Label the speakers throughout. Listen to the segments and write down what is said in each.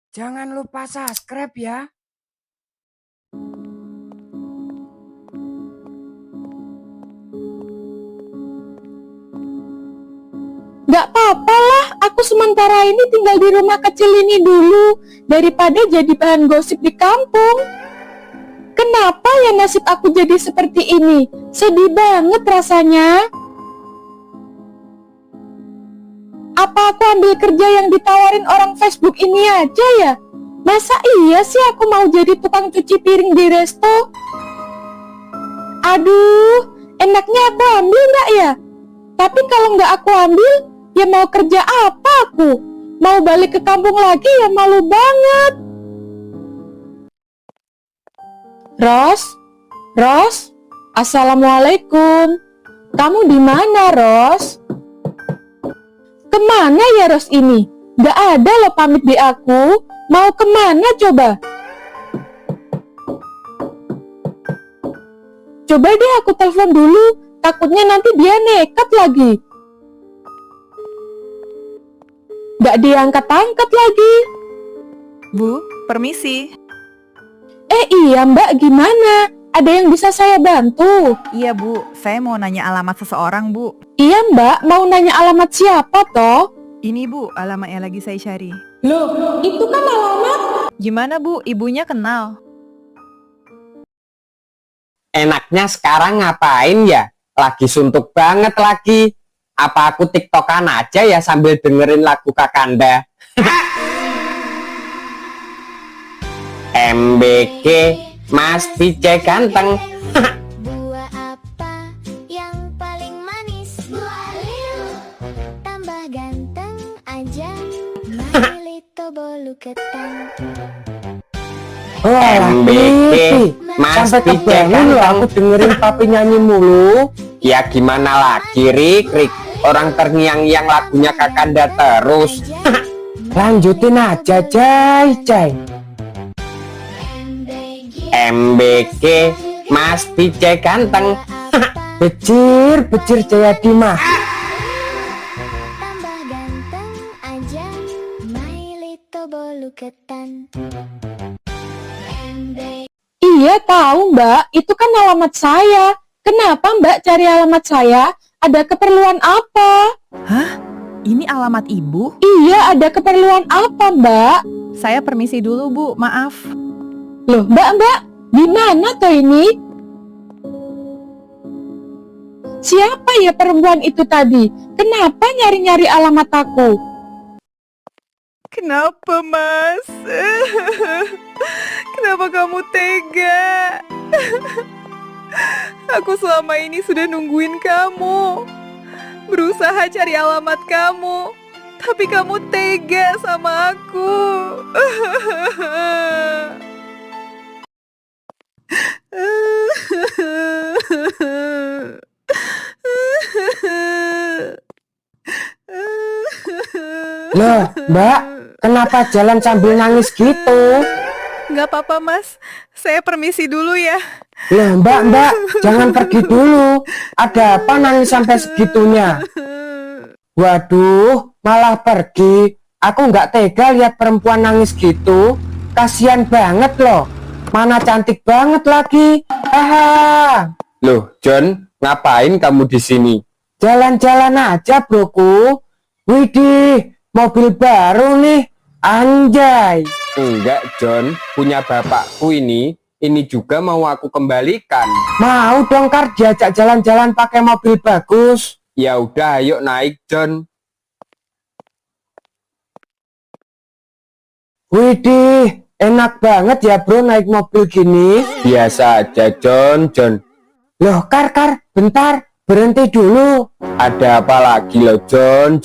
Speaker 1: Jangan lupa subscribe ya.
Speaker 2: Gak apa-apa lah, aku sementara ini tinggal di rumah kecil ini dulu, daripada jadi bahan gosip di kampung. Kenapa ya nasib aku jadi seperti ini? Sedih banget rasanya. Apa aku ambil kerja yang ditawarin orang Facebook ini aja ya? Masa iya sih aku mau jadi tukang cuci piring di resto? Aduh, enaknya aku ambil nggak ya? Tapi kalau nggak aku ambil, ya mau kerja apa aku? Mau balik ke kampung lagi ya malu banget. Ros, Assalamualaikum. Kamu di mana, Ros? Kemana ya Ros ini? Nggak ada loh pamit di aku. Mau kemana coba? Coba deh aku telepon dulu. Takutnya nanti dia nekat lagi. Nggak diangkat-angkat lagi.
Speaker 3: Bu, permisi.
Speaker 2: Iya Mbak, gimana? Ada yang bisa saya bantu?
Speaker 3: Iya Bu, saya mau nanya alamat seseorang Bu.
Speaker 2: Iya Mbak, mau nanya alamat siapa toh?
Speaker 3: Ini Bu, alamat yang lagi saya cari.
Speaker 2: Loh, itu kan alamat.
Speaker 3: Gimana Bu, ibunya kenal?
Speaker 1: Enaknya sekarang ngapain ya? Lagi suntuk banget lagi. Apa aku tiktokan aja ya sambil dengerin lagu Kakanda? MBK Mas DJ ganteng.
Speaker 4: Buah apa yang paling manis? Buah liu. Tambah ganteng aja. Mailito bolu ketang.
Speaker 1: MBK Mas
Speaker 5: Sampai
Speaker 1: DJ
Speaker 5: kebangun loh aku
Speaker 1: ganteng.
Speaker 5: dengerin papi nyanyi mulu.
Speaker 1: Ya gimana lagi Rik? Orang terngiang-ngiang lagunya Kakanda terus.
Speaker 5: Lanjutin aja Jai.
Speaker 1: MBK Mas DJ ganteng.
Speaker 5: Becir Jayadi mah.
Speaker 4: Tambah ganteng aja. Mailito bolu ketan.
Speaker 2: Iya tahu Mbak, itu kan alamat saya. Kenapa Mbak cari alamat saya? Ada keperluan apa?
Speaker 3: Hah? Ini alamat ibu?
Speaker 2: Iya, ada keperluan apa Mbak?
Speaker 3: Saya permisi dulu Bu, maaf.
Speaker 2: Loh Mbak, gimana toh ini? Siapa ya perempuan itu tadi? Kenapa nyari-nyari alamat aku?
Speaker 3: Kenapa Mas? Kenapa kamu tega? Aku selama ini sudah nungguin kamu, berusaha cari alamat kamu, tapi kamu tega sama aku.
Speaker 5: Loh Mbak, kenapa jalan sambil nangis gitu?
Speaker 3: Gak apa-apa Mas, saya permisi dulu ya.
Speaker 5: Loh Mbak, jangan pergi dulu. Ada apa nangis sampai segitunya? Waduh, malah pergi. Aku nggak tega lihat perempuan nangis gitu. Kasian banget loh. Mana cantik banget lagi. Haha.
Speaker 1: Loh, John, ngapain kamu di sini?
Speaker 5: Jalan-jalan aja broku. Widih, mobil baru nih. Anjay.
Speaker 1: Enggak, John, punya bapakku ini. Ini juga mau aku kembalikan.
Speaker 5: Mau dong Kar diajak jalan-jalan pakai mobil bagus.
Speaker 1: Ya udah, ayo naik, John.
Speaker 5: Widih, enak banget ya bro naik mobil gini.
Speaker 1: Biasa aja, John.
Speaker 5: Loh Kar, bentar, berhenti dulu.
Speaker 1: Ada apa lagi loh, John?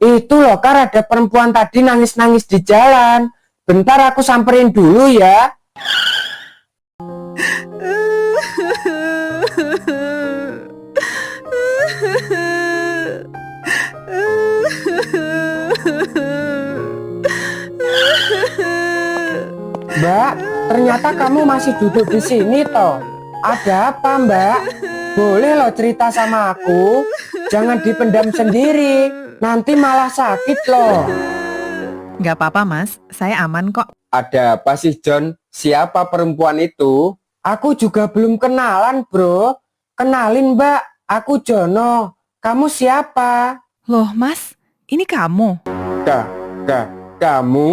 Speaker 5: Itu loh Kar, ada perempuan tadi nangis-nangis di jalan. Bentar aku samperin dulu ya. Mbak, ternyata kamu masih duduk di sini toh. Ada apa Mbak? Boleh loh cerita sama aku. Jangan dipendam sendiri, nanti malah sakit loh.
Speaker 3: Nggak apa-apa, Mas. Saya aman kok.
Speaker 1: Ada apa sih, John? Siapa perempuan itu?
Speaker 5: Aku juga belum kenalan, bro. Kenalin, Mbak. Aku Jono. Kamu siapa?
Speaker 3: Loh, Mas, ini kamu?
Speaker 1: Kamu?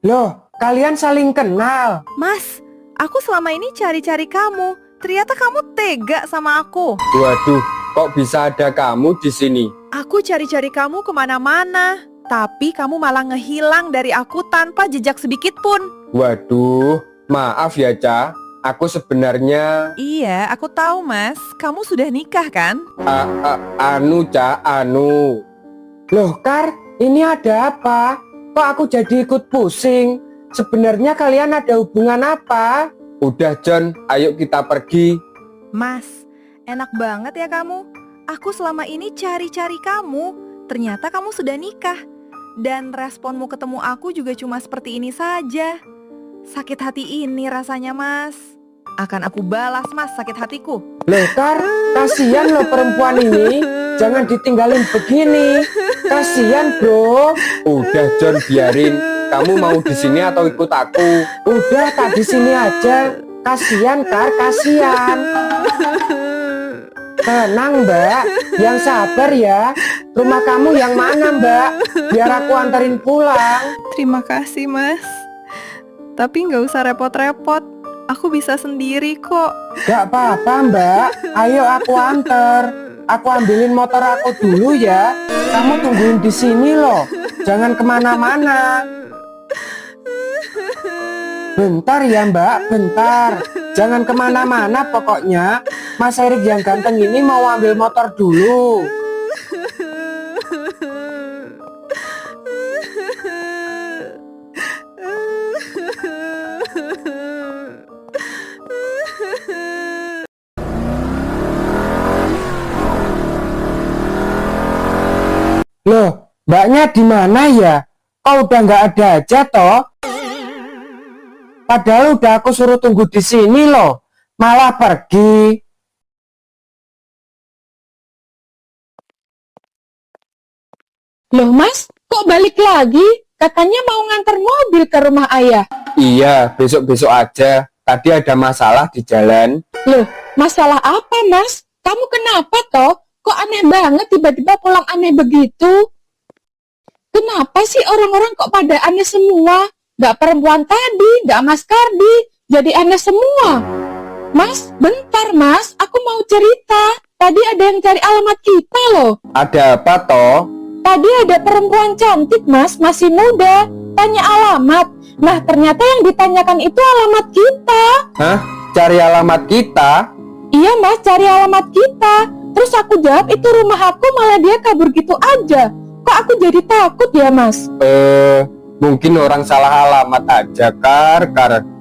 Speaker 5: Loh, kalian saling kenal.
Speaker 3: Mas, aku selama ini cari-cari kamu. Ternyata kamu tega sama aku.
Speaker 1: Waduh, kok bisa ada kamu di sini?
Speaker 3: Aku cari-cari kamu kemana-mana. Tapi kamu malah ngehilang dari aku tanpa jejak sedikit pun.
Speaker 1: Waduh, maaf ya, Ca. Aku sebenarnya...
Speaker 3: Iya, aku tahu, Mas. Kamu sudah nikah kan?
Speaker 1: Anu, Ca, anu.
Speaker 5: Loh, Kar, ini ada apa? Kok aku jadi ikut pusing? Sebenarnya kalian ada hubungan apa?
Speaker 1: Udah, John, ayo kita pergi.
Speaker 3: Mas, enak banget ya kamu. Aku selama ini cari-cari kamu. Ternyata kamu sudah nikah. Dan responmu ketemu aku juga cuma seperti ini saja. Sakit hati ini rasanya, Mas. Akan aku balas, Mas, sakit hatiku.
Speaker 5: Loh, Kar, kasihan loh perempuan ini. Jangan ditinggalin begini. Kasihan, bro.
Speaker 1: Udah, John, biarin. Kamu mau di sini atau ikut aku?
Speaker 5: Udah, tak di sini aja. Kasihan, Kar, kasihan. Tenang, Mbak. Yang sabar ya. Rumah kamu yang mana, Mbak? Biar aku anterin pulang.
Speaker 3: Terima kasih, Mas. Tapi nggak usah repot-repot. Aku bisa sendiri kok.
Speaker 5: Gak apa-apa, Mbak. Ayo aku anter. Aku ambilin motor aku dulu ya. Kamu tungguin di sini loh. Jangan kemana-mana. Bentar ya, Mbak, bentar. Jangan kemana-mana pokoknya. Mas Erik yang ganteng ini mau ambil motor dulu. Loh, Mbaknya di mana ya? Kok udah nggak ada aja toh? Padahal udah aku suruh tunggu di sini loh, malah pergi.
Speaker 2: Loh Mas, kok balik lagi? Katanya mau nganter mobil ke rumah ayah.
Speaker 1: Iya, besok-besok aja. Tadi ada masalah di jalan.
Speaker 2: Loh, masalah apa Mas? Kamu kenapa toh? Kok aneh banget tiba-tiba pulang aneh begitu? Kenapa sih orang-orang kok pada aneh semua? Gak perempuan tadi, gak Mas Kardi, jadi aneh semua. Mas, bentar Mas, aku mau cerita. Tadi ada yang cari alamat kita loh.
Speaker 1: Ada apa toh?
Speaker 2: Tadi ada perempuan cantik Mas, masih muda, tanya alamat. Nah ternyata yang ditanyakan itu alamat kita.
Speaker 1: Hah? Cari alamat kita?
Speaker 2: Iya Mas, cari alamat kita. Terus aku jawab itu rumah aku, malah dia kabur gitu aja. Kok aku jadi takut ya Mas?
Speaker 1: Mungkin orang salah alamat aja, Kar.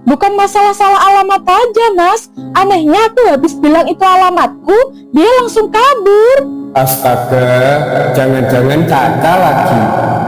Speaker 2: Bukan masalah salah alamat aja Mas. Anehnya aku habis bilang itu alamatku, dia langsung kabur.
Speaker 1: Astaga, jangan-jangan Caca lagi.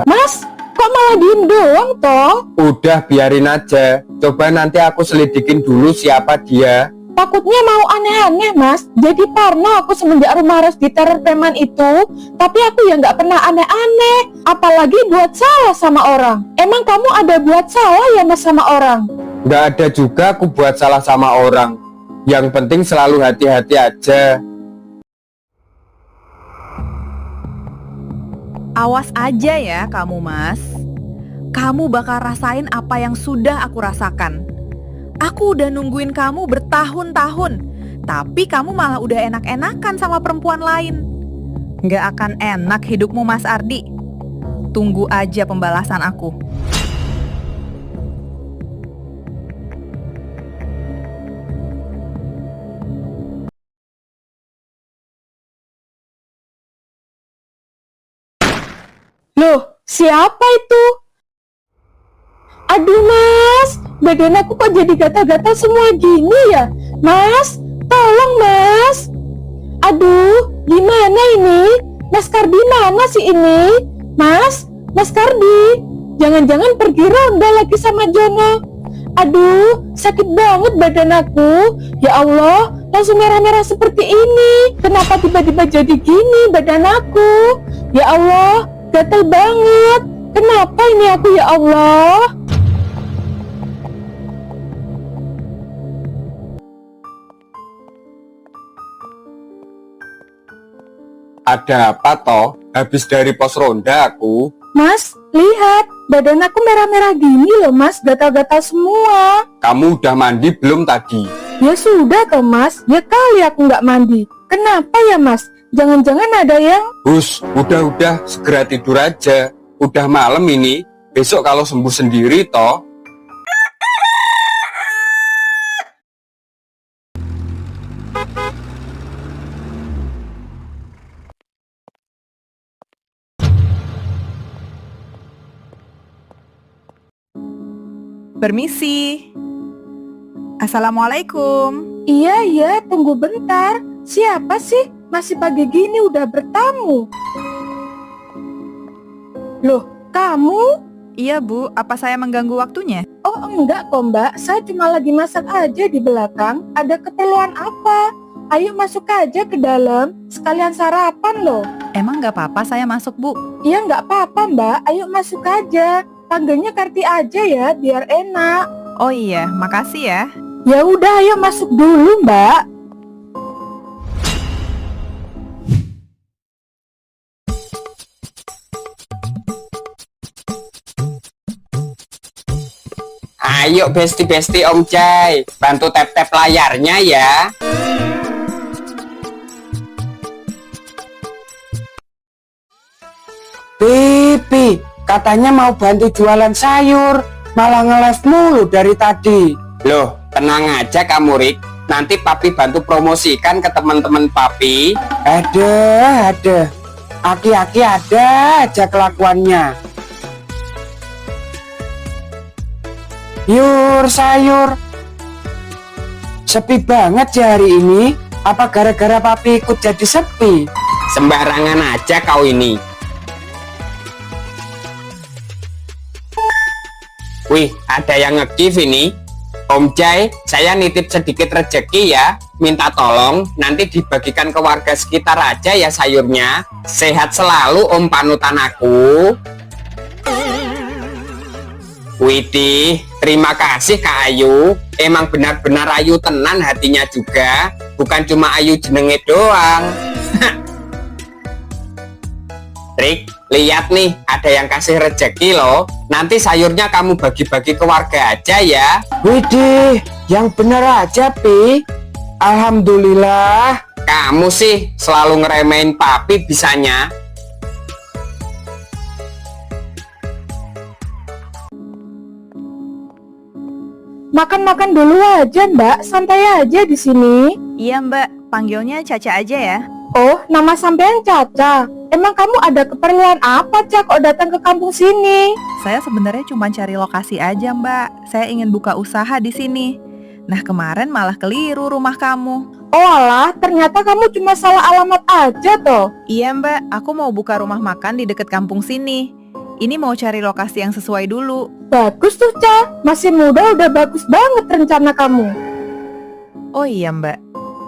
Speaker 2: Mas, kok malah diem doang toh?
Speaker 1: Udah, biarin aja. Coba nanti aku selidikin dulu siapa dia.
Speaker 2: Takutnya mau aneh-aneh Mas. Jadi parno aku semenjak rumah harus diteror preman itu. Tapi aku ya nggak pernah aneh-aneh. Apalagi buat salah sama orang. Emang kamu ada buat salah ya Mas sama orang?
Speaker 1: Nggak ada juga aku buat salah sama orang. Yang penting selalu hati-hati aja.
Speaker 3: Awas aja ya kamu Mas. Kamu bakal rasain apa yang sudah aku rasakan. Aku udah nungguin kamu bertahun-tahun, tapi kamu malah udah enak-enakan sama perempuan lain. Nggak akan enak hidupmu Mas Ardi. Tunggu aja pembalasan aku.
Speaker 2: Loh, siapa itu? Aduh Mas, badan aku kok jadi gatal-gatal semua gini ya? Mas, tolong Mas. Aduh, gimana ini? Mas Kardi mana sih ini? Mas Kardi, jangan-jangan pergi ronda lagi sama Jono. Aduh, sakit banget badan aku. Ya Allah, langsung merah-merah seperti ini. Kenapa tiba-tiba jadi gini badan aku? Ya Allah, gatal banget. Kenapa ini aku ya Allah?
Speaker 1: Ada apa toh? Habis dari pos ronda aku.
Speaker 2: Mas, lihat, badan aku merah-merah gini loh mas, gatal-gatal semua.
Speaker 1: Kamu udah mandi belum tadi?
Speaker 2: Ya sudah toh mas, ya kali aku nggak mandi. Kenapa ya mas? Jangan-jangan ada yang...
Speaker 1: Hus, udah, segera tidur aja. Udah malam ini. Besok kalau sembuh sendiri toh.
Speaker 3: Permisi. Assalamualaikum.
Speaker 2: Iya, tunggu bentar. Siapa sih? Masih pagi gini udah bertamu. Loh, kamu?
Speaker 3: Iya Bu, apa saya mengganggu waktunya?
Speaker 2: Oh enggak kok mbak, saya cuma lagi masak aja di belakang. Ada keperluan apa? Ayo masuk aja ke dalam, sekalian sarapan loh.
Speaker 3: Emang nggak apa-apa saya masuk Bu?
Speaker 2: Iya nggak apa-apa mbak, ayo masuk aja. Panggilnya Karti aja ya, biar enak.
Speaker 3: Oh iya, makasih ya.
Speaker 2: Ya udah, ayo masuk dulu mbak.
Speaker 1: Ayo besti-besti Om Jai, bantu tap-tap layarnya ya.
Speaker 5: Pipi, katanya mau bantu jualan sayur, malah nge-live mulu dari tadi.
Speaker 1: Loh, tenang aja kamu Rik. Nanti Papi bantu promosikan ke teman-teman Papi.
Speaker 5: Ada. Aki-aki ada aja kelakuannya. Yur, sayur. Sepi banget ya hari ini. Apa gara-gara Papi ikut jadi sepi?
Speaker 1: Sembarangan aja kau ini. Wih, ada yang nge-give ini. Om Jai, saya nitip sedikit rezeki ya. Minta tolong, nanti dibagikan ke warga sekitar aja ya sayurnya. Sehat selalu Om panutan aku. Widih, terima kasih Kak Ayu. Emang benar-benar Ayu tenan hatinya juga. Bukan cuma Ayu jenenge doang. Rik, lihat nih, ada yang kasih rezeki loh. Nanti sayurnya kamu bagi-bagi ke warga aja ya.
Speaker 5: Widih, yang bener aja, Pi. Alhamdulillah.
Speaker 1: Kamu sih selalu ngeremehin Papi bisanya.
Speaker 2: Makan-makan dulu aja mbak, santai aja di sini.
Speaker 3: Iya Mbak, panggilnya Caca aja ya.
Speaker 2: Oh, nama sampean Caca. Emang kamu ada keperluan apa Cak kok datang ke kampung sini?
Speaker 3: Saya sebenarnya cuma cari lokasi aja Mbak. Saya ingin buka usaha di sini. Nah kemarin malah keliru rumah kamu.
Speaker 2: Oh alah, ternyata kamu cuma salah alamat aja toh.
Speaker 3: Iya Mbak, aku mau buka rumah makan di dekat kampung sini. Ini mau cari lokasi yang sesuai dulu.
Speaker 2: Bagus tuh Cak, masih muda udah bagus banget rencana kamu.
Speaker 3: Oh iya Mbak,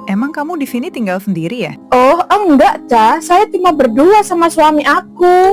Speaker 3: emang kamu di sini tinggal sendiri ya?
Speaker 2: Oh enggak Cak, saya cuma berdua sama suami aku.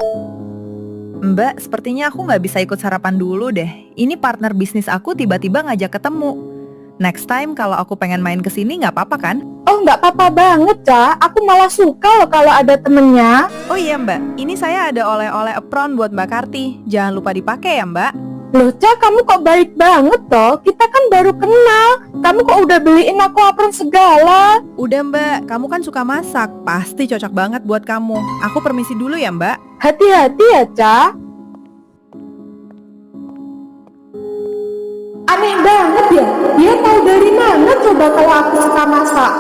Speaker 3: Mbak, sepertinya aku nggak bisa ikut sarapan dulu deh. Ini partner bisnis aku tiba-tiba ngajak ketemu. Next time kalau aku pengen main ke sini nggak apa-apa kan?
Speaker 2: Oh nggak apa-apa banget Cak, aku malah suka loh kalau ada temennya.
Speaker 3: Oh iya Mbak, ini saya ada oleh-oleh apron buat Mbak Karti. Jangan lupa dipakai ya Mbak.
Speaker 2: Loh Cak, kamu kok baik banget toh, kita kan baru kenal. Kamu kok udah beliin aku apron segala.
Speaker 3: Udah Mbak, kamu kan suka masak. Pasti cocok banget buat kamu. Aku permisi dulu ya Mbak.
Speaker 2: Hati-hati ya Cak. Aneh banget ya, dia tahu dari mana coba kalau aku suka masak.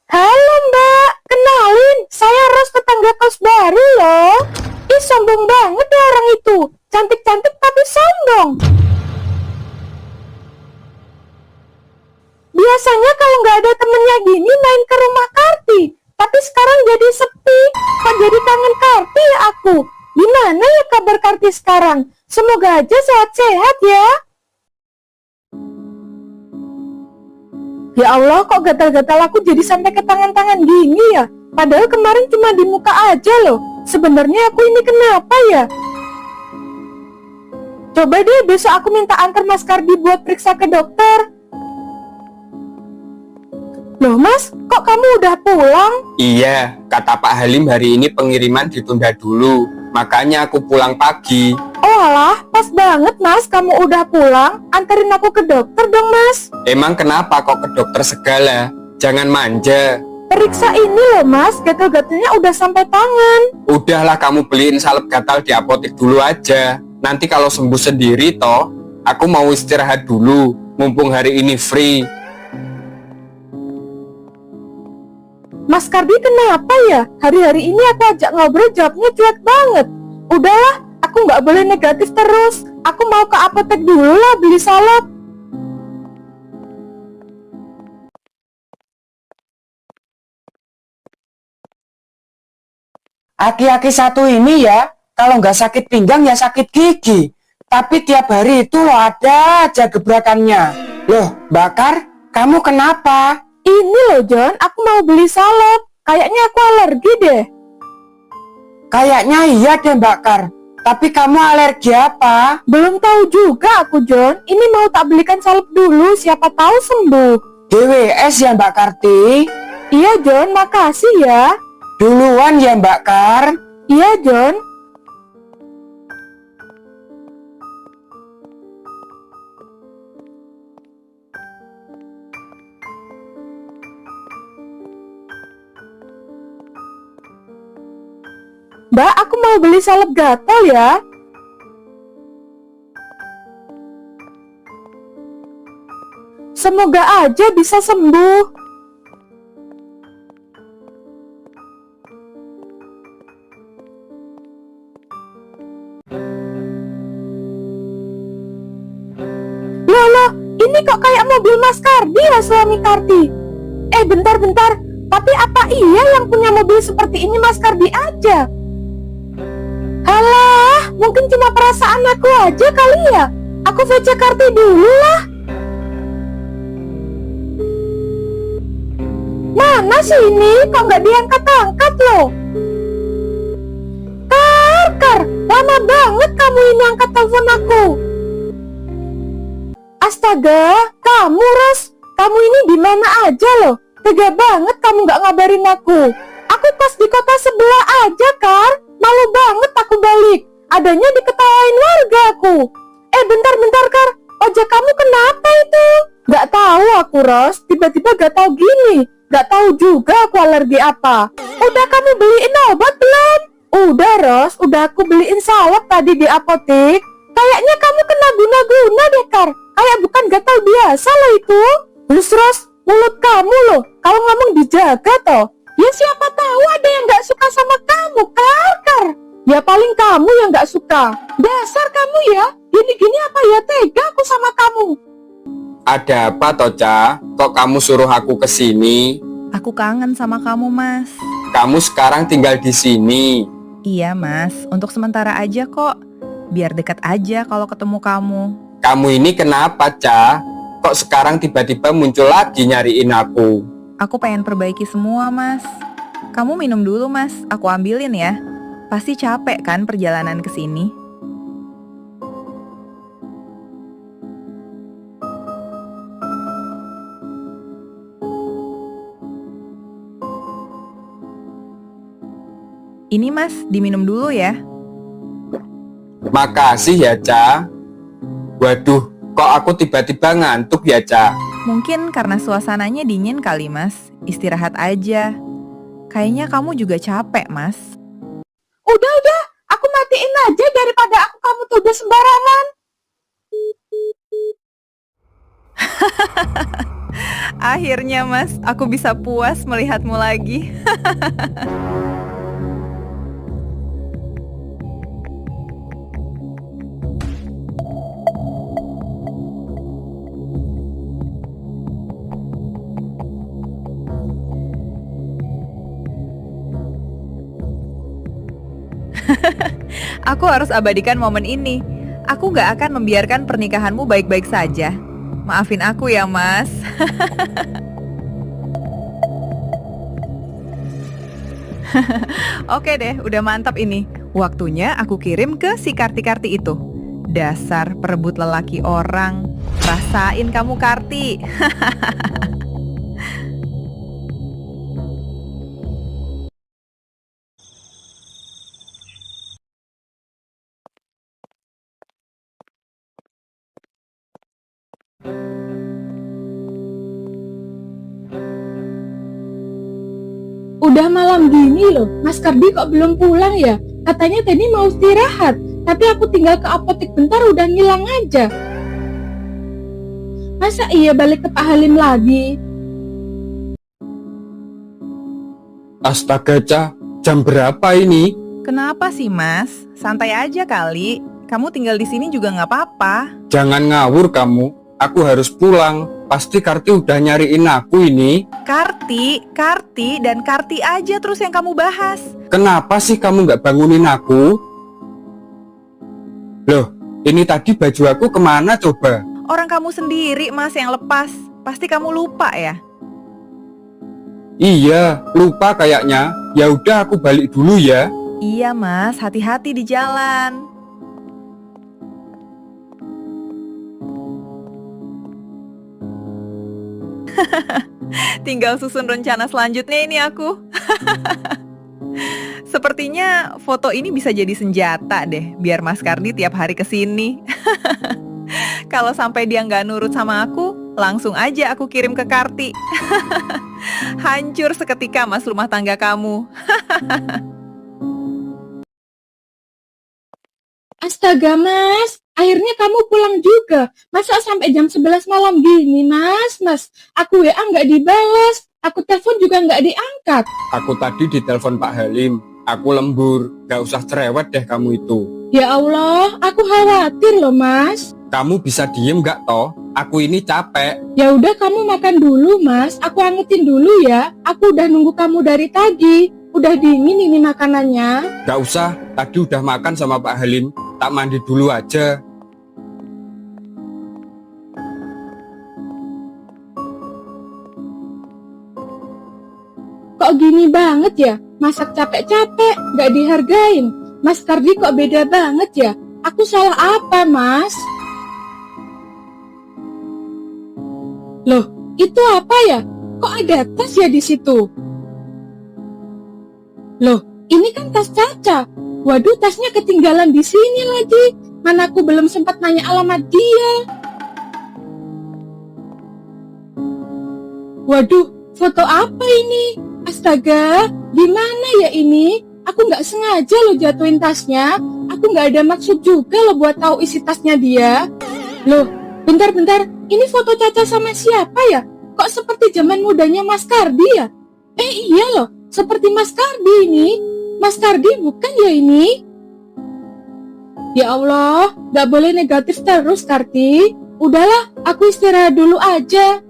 Speaker 2: Halo Mbak, kenalin, saya Ros, tetangga kos baru loh. Ih sombong banget ya orang itu, cantik-cantik tapi sombong. Biasanya kalau nggak ada temennya gini main ke rumah Karti, tapi sekarang jadi sepi. Kok jadi kangen Karti ya aku? Gimana ya kabar Karti sekarang? Semoga aja sehat-sehat ya. Ya Allah, kok gatal-gatal aku jadi sampai ke tangan-tangan gini ya? Padahal kemarin cuma di muka aja loh. Sebenarnya aku ini kenapa ya? Coba deh besok aku minta antar Mas Kardi buat periksa ke dokter. Loh Mas, kok kamu udah pulang?
Speaker 1: Iya, kata Pak Halim hari ini pengiriman ditunda dulu. Makanya aku pulang pagi.
Speaker 2: Oh alah, pas banget Mas, kamu udah pulang. Anterin aku ke dokter dong Mas.
Speaker 1: Emang kenapa kok ke dokter segala? Jangan manja.
Speaker 2: Periksa ini loh Mas, gatal-gatalnya udah sampai tangan.
Speaker 1: Udahlah kamu beliin salep gatal di apotek dulu aja. Nanti kalau sembuh sendiri toh, aku mau istirahat dulu. Mumpung hari ini free.
Speaker 2: Mas Kardi kenapa ya? Hari-hari ini aku ajak ngobrol jawabnya cuek banget. Udahlah, aku nggak boleh negatif terus. Aku mau ke apotek dulu lah beli salep.
Speaker 5: Aki-aki satu ini ya, kalau nggak sakit pinggang ya sakit gigi. Tapi tiap hari itu loh ada aja gebrakannya. Loh, Bakar, kamu kenapa?
Speaker 2: Ini loh John, aku mau beli salep. Kayaknya aku alergi deh.
Speaker 5: Kayaknya iya deh, Bakar. Tapi kamu alergi apa?
Speaker 2: Belum tahu juga aku John. Ini mau tak belikan salep dulu, siapa tahu sembuh.
Speaker 5: DWS ya, Mbak Karti?
Speaker 2: Iya John, makasih ya.
Speaker 5: Duluan ya, Mbak Kar.
Speaker 2: Iya John. Mbak, aku mau beli salep gatal ya. Semoga aja bisa sembuh. Loh, ini kok kayak mobil Mas Kardi ya, suami Kardi. Bentar. Tapi apa iya yang punya mobil seperti ini Mas Kardi aja? Halah, mungkin cuma perasaan aku aja kali ya. Aku VC Karti dulu lah. Mana sih ini? Kok nggak diangkat-angkat loh? Kar, lama banget kamu ini angkat telepon aku. Astaga, kamu Ros, kamu ini di mana aja loh? Tega banget kamu nggak ngabarin aku. Aku pas di kota sebelah aja, Kar. Malu banget aku balik. Adanya diketawain warga aku. Bentar, Kar. Ojek kamu kenapa itu? Nggak tahu aku, Ros. Tiba-tiba gatal gini. Nggak tahu juga aku alergi apa. Udah kamu beliin obat belum? Udah, Ros. Udah aku beliin salep tadi di apotek. Kayaknya kamu kena guna-guna deh, Kar. Kayak bukan gatal biasa loh itu. Ros, mulut kamu loh. Kalau ngomong dijaga toh. Ya siapa tahu ada yang gak suka sama kamu, Kar. Ya paling kamu yang gak suka. Dasar kamu ya. Gini-gini apa ya tega aku sama kamu.
Speaker 1: Ada apa Toca? Kok kamu suruh aku ke sini?
Speaker 3: Aku kangen sama kamu, Mas.
Speaker 1: Kamu sekarang tinggal di sini.
Speaker 3: Iya, Mas. Untuk sementara aja kok. Biar dekat aja kalau ketemu kamu.
Speaker 1: Kamu ini kenapa, Ca? Kok sekarang tiba-tiba muncul lagi nyariin aku?
Speaker 3: Aku pengen perbaiki semua, Mas. Kamu minum dulu, Mas. Aku ambilin ya. Pasti capek kan perjalanan ke sini? Ini, Mas, diminum dulu ya.
Speaker 1: Makasih ya, Ca. Waduh, kok aku tiba-tiba ngantuk ya, Ca?
Speaker 3: Mungkin karena suasananya dingin kali, Mas. Istirahat aja. Kayaknya kamu juga capek, Mas.
Speaker 2: Udah, aku matiin aja daripada kamu tuduh sembarangan.
Speaker 3: Akhirnya, Mas, aku bisa puas melihatmu lagi. Aku harus abadikan momen ini. Aku gak akan membiarkan pernikahanmu baik-baik saja. Maafin aku ya, Mas. Oke deh, udah mantap ini. Waktunya aku kirim ke si Karti-Karti itu. Dasar perebut lelaki orang. Rasain kamu, Karti.
Speaker 2: Udah malam gini loh, Mas Kardi kok belum pulang ya? Katanya tadi mau istirahat, tapi aku tinggal ke apotek bentar udah ngilang aja. Masa iya balik ke Pak Halim lagi?
Speaker 1: Astaga, Ca, jam berapa ini?
Speaker 3: Kenapa sih, Mas? Santai aja kali. Kamu tinggal di sini juga nggak apa-apa.
Speaker 1: Jangan ngawur kamu. Aku harus pulang. Pasti Karti udah nyariin aku ini.
Speaker 3: Karti, dan Karti aja terus yang kamu bahas.
Speaker 1: Kenapa sih kamu nggak bangunin aku? Loh, ini tadi baju aku kemana coba?
Speaker 3: Orang kamu sendiri, Mas, yang lepas. Pasti kamu lupa ya?
Speaker 1: Iya, lupa kayaknya. Ya udah aku balik dulu ya.
Speaker 3: Iya, Mas, hati-hati di jalan. Tinggal susun rencana selanjutnya ini aku. Sepertinya foto ini bisa jadi senjata deh, biar Mas Kardi tiap hari kesini. Kalau sampai dia nggak nurut sama aku, langsung aja aku kirim ke Karti. Hancur seketika, Mas, rumah tangga kamu.
Speaker 2: Astaga Mas, akhirnya kamu pulang juga. Masa sampai jam 11 malam gini Mas? Aku WA nggak dibalas, aku telepon juga nggak diangkat.
Speaker 1: Aku tadi ditelepon Pak Halim. Aku lembur. Gak usah cerewet deh kamu itu.
Speaker 2: Ya Allah, aku khawatir loh Mas.
Speaker 1: Kamu bisa diem gak toh? Aku ini capek.
Speaker 2: Ya udah kamu makan dulu Mas, aku angetin dulu ya. Aku udah nunggu kamu dari tadi. Udah dingin ini makanannya.
Speaker 1: Gak usah, tadi udah makan sama Pak Halim. Tak mandi dulu aja.
Speaker 2: Kok gini banget ya? Masak capek-capek, gak dihargain. Mas Kardi kok beda banget ya? Aku salah apa, Mas? Loh, itu apa ya? Kok ada tas ya di situ? Loh, ini kan tas Caca. Waduh, tasnya ketinggalan di sini lagi. Mana aku belum sempat nanya alamat dia. Waduh, foto apa ini? Astaga, gimana ya ini? Aku nggak sengaja loh jatuhin tasnya. Aku nggak ada maksud juga loh buat tahu isi tasnya dia. Loh, bentar-bentar. Ini foto Caca sama siapa ya? Kok seperti zaman mudanya Mas Kardi ya? Iya loh, seperti Mas Kardi ini. Mas Kardi bukan ya ini? Ya Allah, gak boleh negatif terus Karti. Udahlah, aku istirahat dulu aja.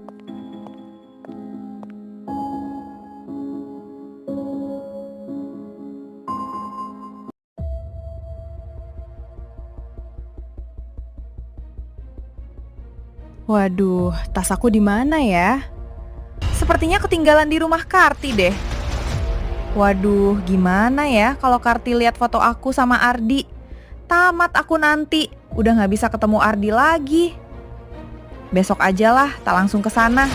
Speaker 3: Waduh, tas aku di mana ya? Sepertinya ketinggalan di rumah Karti deh. Waduh, gimana ya kalau Karti lihat foto aku sama Ardi? Tamat aku nanti, udah nggak bisa ketemu Ardi lagi. Besok aja lah, tak langsung ke sana.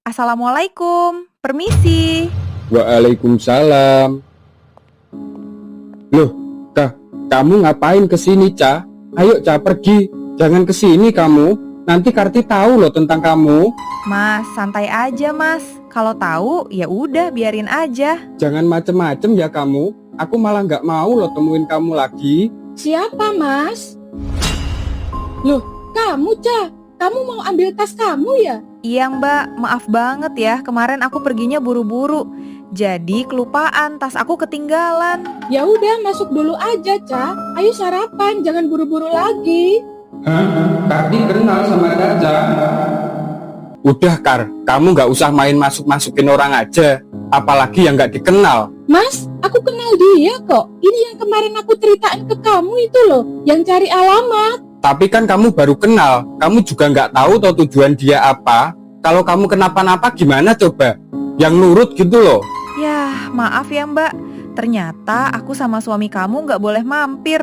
Speaker 3: Assalamualaikum, permisi.
Speaker 1: Waalaikumsalam. Loh, kamu ngapain kesini, Ca? Ayo, Ca, pergi. Jangan kesini kamu. Nanti Karti tahu loh tentang kamu.
Speaker 3: Mas, santai aja Mas. Kalau tahu, ya udah biarin aja.
Speaker 1: Jangan macem-macem ya kamu. Aku malah nggak mau loh temuin kamu lagi.
Speaker 2: Siapa Mas? Loh, kamu Ca? Kamu mau ambil tas kamu ya?
Speaker 3: Iya Mbak, maaf banget ya. Kemarin aku perginya buru-buru. Jadi kelupaan, tas aku ketinggalan.
Speaker 2: Ya udah, masuk dulu aja Ca. Ayo sarapan, jangan buru-buru lagi.
Speaker 1: Hah? Karti kenal sama Caca? Udah Kar, kamu nggak usah main masuk-masukin orang aja, apalagi yang nggak dikenal.
Speaker 2: Mas, aku kenal dia kok. Ini yang kemarin aku ceritain ke kamu itu loh, yang cari alamat.
Speaker 1: Tapi kan kamu baru kenal, kamu juga nggak tahu toh tujuan dia apa. Kalau kamu kenapa-napa gimana coba? Yang nurut gitu loh.
Speaker 3: Yah, maaf ya Mbak. Ternyata aku sama suami kamu nggak boleh mampir.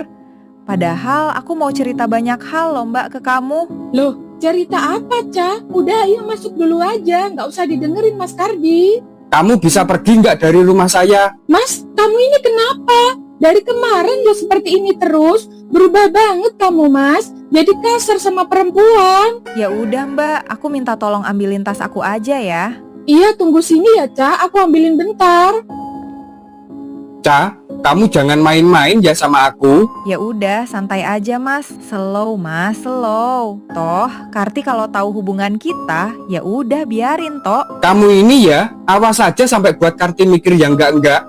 Speaker 3: Padahal aku mau cerita banyak hal loh Mbak ke kamu.
Speaker 2: Loh, cerita apa, Ca? Udah, ayo masuk dulu aja. Nggak usah didengerin Mas Kardi.
Speaker 1: Kamu bisa pergi nggak dari rumah saya?
Speaker 2: Mas, kamu ini kenapa? Dari kemarin lo seperti ini terus. Berubah banget kamu, Mas. Jadi kasar sama perempuan.
Speaker 3: Ya udah Mbak, aku minta tolong ambilin tas aku aja ya.
Speaker 2: Iya, tunggu sini ya, Ca. Aku ambilin bentar.
Speaker 1: Ca, kamu jangan main-main ya sama aku.
Speaker 3: Ya udah, santai aja Mas. Slow Mas, slow. Toh, Karti kalau tahu hubungan kita, ya udah biarin toh.
Speaker 1: Kamu ini ya, awas aja sampai buat Karti mikir yang enggak-enggak.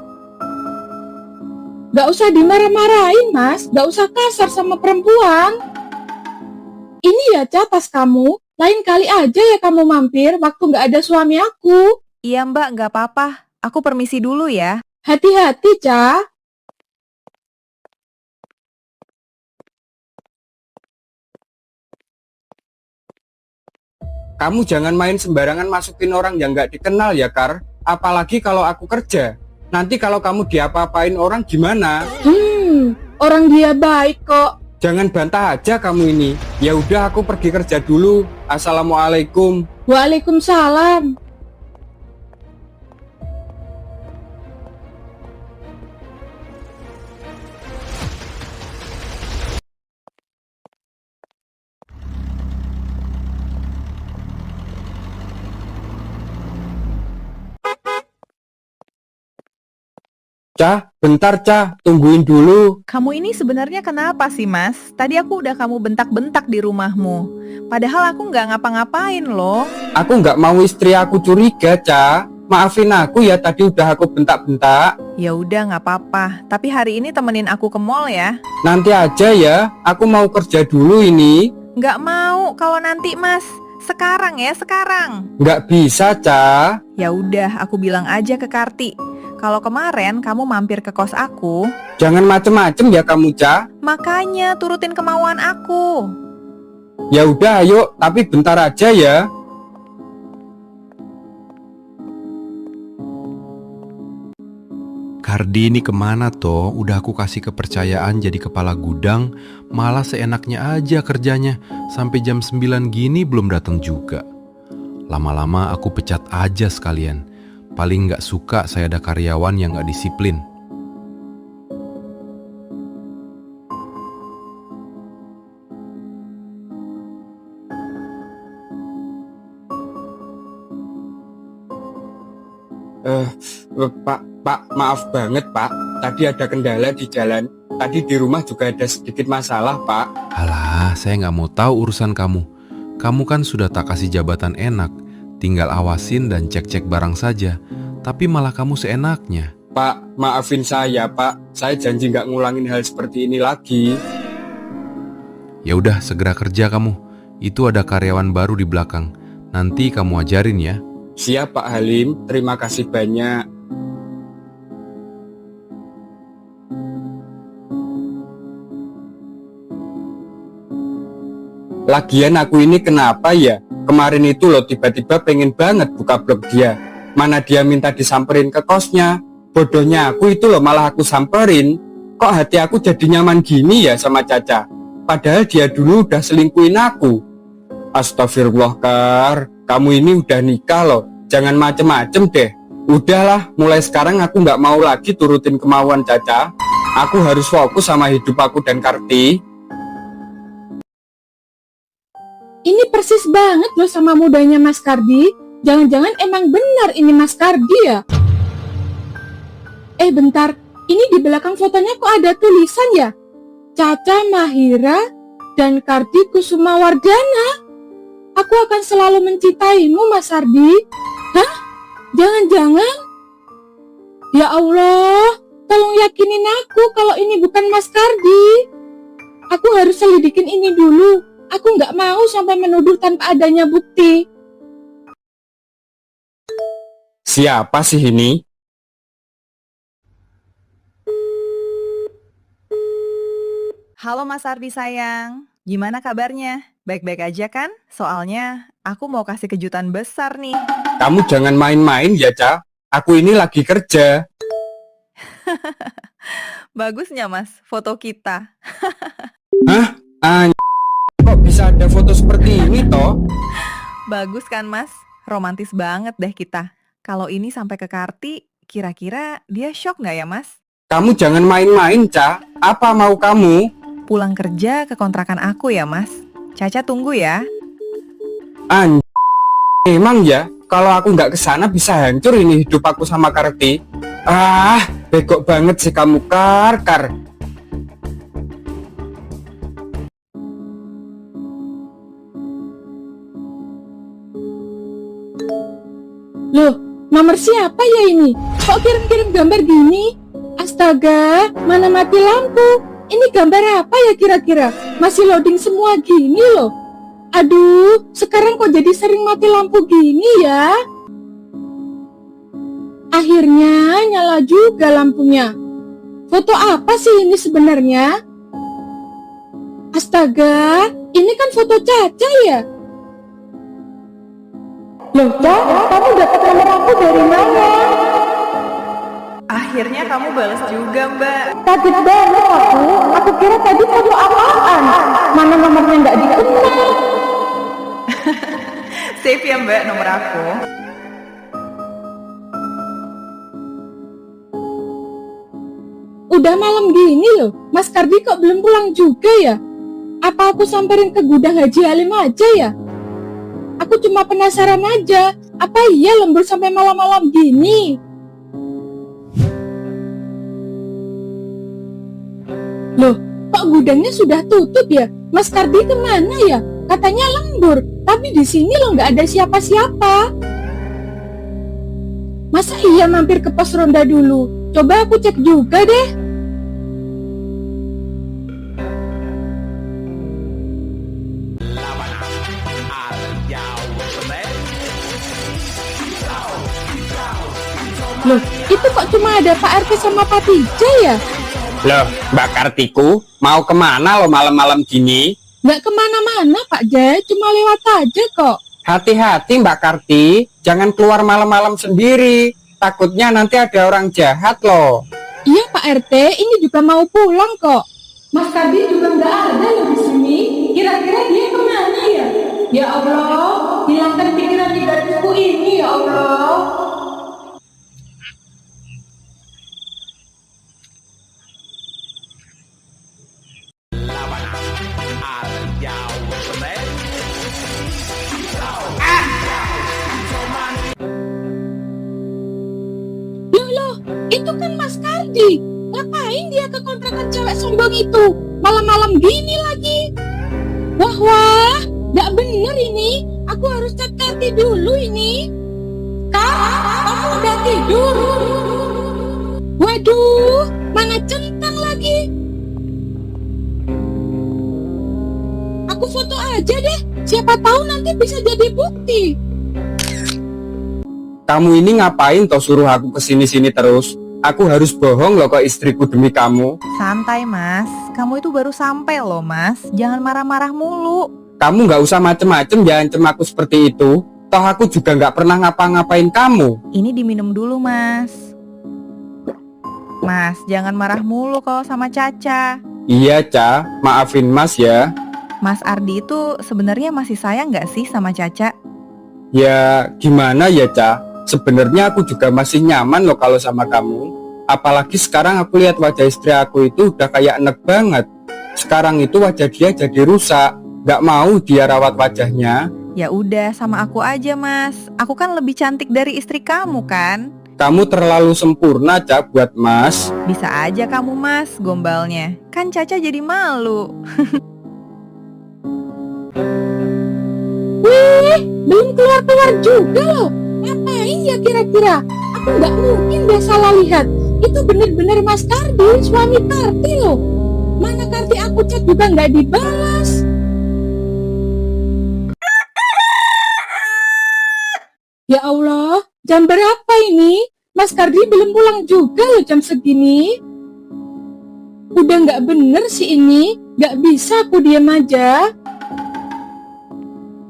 Speaker 2: Gak usah dimarah-marahin, Mas. Gak usah kasar sama perempuan. Ini ya, Ca, tas kamu. Lain kali aja ya kamu mampir waktu gak ada suami aku.
Speaker 3: Iya Mbak, nggak apa-apa. Aku permisi dulu ya.
Speaker 2: Hati-hati, Ca.
Speaker 1: Kamu jangan main sembarangan masukin orang yang nggak dikenal ya, Kar. Apalagi kalau aku kerja. Nanti kalau kamu diapa-apain orang gimana?
Speaker 2: Orang dia baik kok.
Speaker 1: Jangan bantah aja kamu ini. Ya udah aku pergi kerja dulu. Assalamualaikum.
Speaker 2: Waalaikumsalam.
Speaker 1: Cah, bentar Cah, tungguin dulu.
Speaker 3: Kamu ini sebenarnya kenapa sih Mas? Tadi aku udah kamu bentak-bentak di rumahmu. Padahal aku nggak ngapa-ngapain loh.
Speaker 1: Aku nggak mau istri aku curiga, Cah. Maafin aku ya, tadi udah aku bentak-bentak.
Speaker 3: Ya udah nggak apa-apa. Tapi hari ini temenin aku ke mall ya.
Speaker 1: Nanti aja ya, aku mau kerja dulu ini.
Speaker 3: Nggak mau kalau nanti Mas. Sekarang ya, sekarang.
Speaker 1: Nggak bisa, Cah.
Speaker 3: Ya udah, aku bilang aja ke Karti. Kalau kemarin kamu mampir ke kos aku,
Speaker 1: Jangan macem-macem ya kamu, Cah.
Speaker 3: makanya turutin kemauan aku.
Speaker 1: Ya udah, ayo, tapi bentar aja ya.
Speaker 6: Kardi ini kemana toh? Udah aku kasih kepercayaan jadi kepala gudang, malah seenaknya aja kerjanya. Sampai jam 9 gini belum datang juga. Lama-lama aku pecat aja sekalian. Paling gak suka saya ada karyawan yang gak disiplin.
Speaker 1: Pak, maaf banget Pak. Tadi ada kendala di jalan. Tadi di rumah juga ada sedikit masalah Pak.
Speaker 6: Alah, saya gak mau tahu urusan kamu. Kamu kan sudah tak kasih jabatan enak. Tinggal awasin dan cek-cek barang saja. Tapi malah kamu seenaknya.
Speaker 1: Pak, maafin saya Pak. Saya janji nggak ngulangin hal seperti ini lagi.
Speaker 6: Ya udah, segera kerja kamu. Itu ada karyawan baru di belakang. Nanti kamu ajarin ya.
Speaker 1: Siap Pak Halim, terima kasih banyak. Lagian aku ini kenapa ya? Kemarin itu loh tiba-tiba pengen banget buka blog dia. Mana dia minta disamperin ke kosnya. Bodohnya aku itu loh malah aku samperin. Kok hati aku jadi nyaman gini ya sama Caca? Padahal dia dulu udah selingkuhin aku. Astagfirullah Kar, kamu ini udah nikah loh. Jangan macem-macem deh. Udahlah, mulai sekarang aku nggak mau lagi turutin kemauan Caca. Aku harus fokus sama hidup aku dan Karti.
Speaker 2: Ini persis banget loh sama mudanya Mas Kardi. Jangan-jangan emang benar ini Mas Kardi ya? Bentar. Ini di belakang fotonya kok ada tulisan ya? Caca Mahira dan Kardi Kusuma Wardana. Aku akan selalu mencintaimu Mas Kardi. Hah? Jangan-jangan? Ya Allah, tolong yakinin aku kalau ini bukan Mas Kardi. Aku harus selidikin ini dulu. Aku nggak mau sampai menuduh tanpa adanya bukti.
Speaker 1: Siapa sih ini?
Speaker 3: Halo Mas Ardi sayang, gimana kabarnya? Baik-baik aja kan? Soalnya aku mau kasih kejutan besar nih.
Speaker 1: Kamu jangan main-main ya, Ca. Aku ini lagi kerja.
Speaker 3: Bagusnya Mas, foto kita.
Speaker 1: Hah? Kok bisa ada foto seperti ini toh?
Speaker 3: Bagus kan Mas? Romantis banget deh kita. Kalau ini sampai ke Karti, kira-kira dia shock nggak ya Mas?
Speaker 1: Kamu jangan main-main, Ca. Apa mau kamu?
Speaker 3: Pulang kerja ke kontrakan aku ya Mas. Caca tunggu ya.
Speaker 1: Emang ya, kalau aku nggak kesana bisa hancur ini hidup aku sama Karti. Bego banget sih kamu, Kar.
Speaker 2: Loh, nomor siapa ya ini? Kok kirim-kirim gambar gini? Astaga, mana mati lampu? Ini gambar apa ya kira-kira? Masih loading semua gini loh. Aduh, sekarang kok jadi sering mati lampu gini ya? Akhirnya nyala juga lampunya. Foto apa sih ini sebenarnya? Astaga, ini kan foto Caca ya? Loh, Caca, kamu dapat nomor aku dari mana?
Speaker 3: Akhirnya kamu balas juga Mbak.
Speaker 2: Kaget banget aku kira tadi foto apaan? Mana nomornya nggak dikenal?
Speaker 3: Save ya Mbak nomor aku.
Speaker 2: Udah malam gini loh, Mas Kardi kok belum pulang juga ya? Apa aku samperin ke gudang Haji Halim aja ya? Aku cuma penasaran aja, apa iya lembur sampai malam-malam gini? Loh, kok gudangnya sudah tutup ya? Mas Kardi kemana ya? Katanya lembur, tapi di sini loh nggak ada siapa-siapa. Masa iya mampir ke pos ronda dulu? Coba aku cek juga deh. Loh, itu kok cuma ada Pak RT sama Pak Tija ya?
Speaker 1: Loh, Mbak Kartiku, mau kemana lo malam-malam gini?
Speaker 2: Nggak kemana-mana Pak Jai, cuma lewat aja kok.
Speaker 1: Hati-hati Mbak Karti, jangan keluar malam-malam sendiri. Takutnya nanti ada orang jahat loh.
Speaker 2: Iya Pak RT, ini juga mau pulang kok. Mas Kardi juga nggak ada loh di sini. Kira-kira dia kemana ya? Ya Allah, hilangkan pikiran di gadisku ini ya Allah. Loh, itu kan Mas Kardi. Ngapain dia ke kontrakan cewek sombong itu? Malam-malam gini lagi. Wah, nggak bener ini. Aku harus chat Kardi dulu ini. Kak, kamu udah tidur? Waduh, mana centang lagi. Aku foto aja deh. Siapa tahu nanti bisa jadi bukti.
Speaker 1: Kamu ini ngapain toh suruh aku kesini-sini terus? Aku harus bohong loh ke istriku demi kamu.
Speaker 3: Santai Mas, kamu itu baru sampai loh Mas. Jangan marah-marah mulu.
Speaker 1: Kamu nggak usah macem-macem ya ancam aku seperti itu. Toh aku juga nggak pernah ngapa-ngapain kamu.
Speaker 3: Ini diminum dulu Mas. Mas, jangan marah mulu kok sama Caca.
Speaker 1: Iya, Ca. Maafin Mas ya.
Speaker 3: Mas Ardi itu sebenarnya masih sayang nggak sih sama Caca?
Speaker 1: Ya, gimana ya, Ca? Sebenarnya aku juga masih nyaman loh kalau sama kamu. Apalagi sekarang aku lihat wajah istri aku itu udah kayak enek banget. Sekarang itu wajah dia jadi rusak. Gak mau dia rawat wajahnya.
Speaker 3: Ya udah sama aku aja Mas. Aku kan lebih cantik dari istri kamu kan?
Speaker 1: Kamu terlalu sempurna, Ca, buat Mas.
Speaker 3: Bisa aja kamu Mas gombalnya. Kan Caca jadi malu.
Speaker 2: Wih, belum keluar-keluar juga loh. Ngapain ya kira-kira? Aku nggak mungkin deh salah lihat. Itu bener-bener Mas Kardi, suami Karti loh. Mana Karti aku chat juga nggak dibalas. Ya Allah, Jam berapa ini? Mas Kardi belum pulang juga loh jam segini. Udah nggak bener sih ini. Nggak bisa aku diam aja.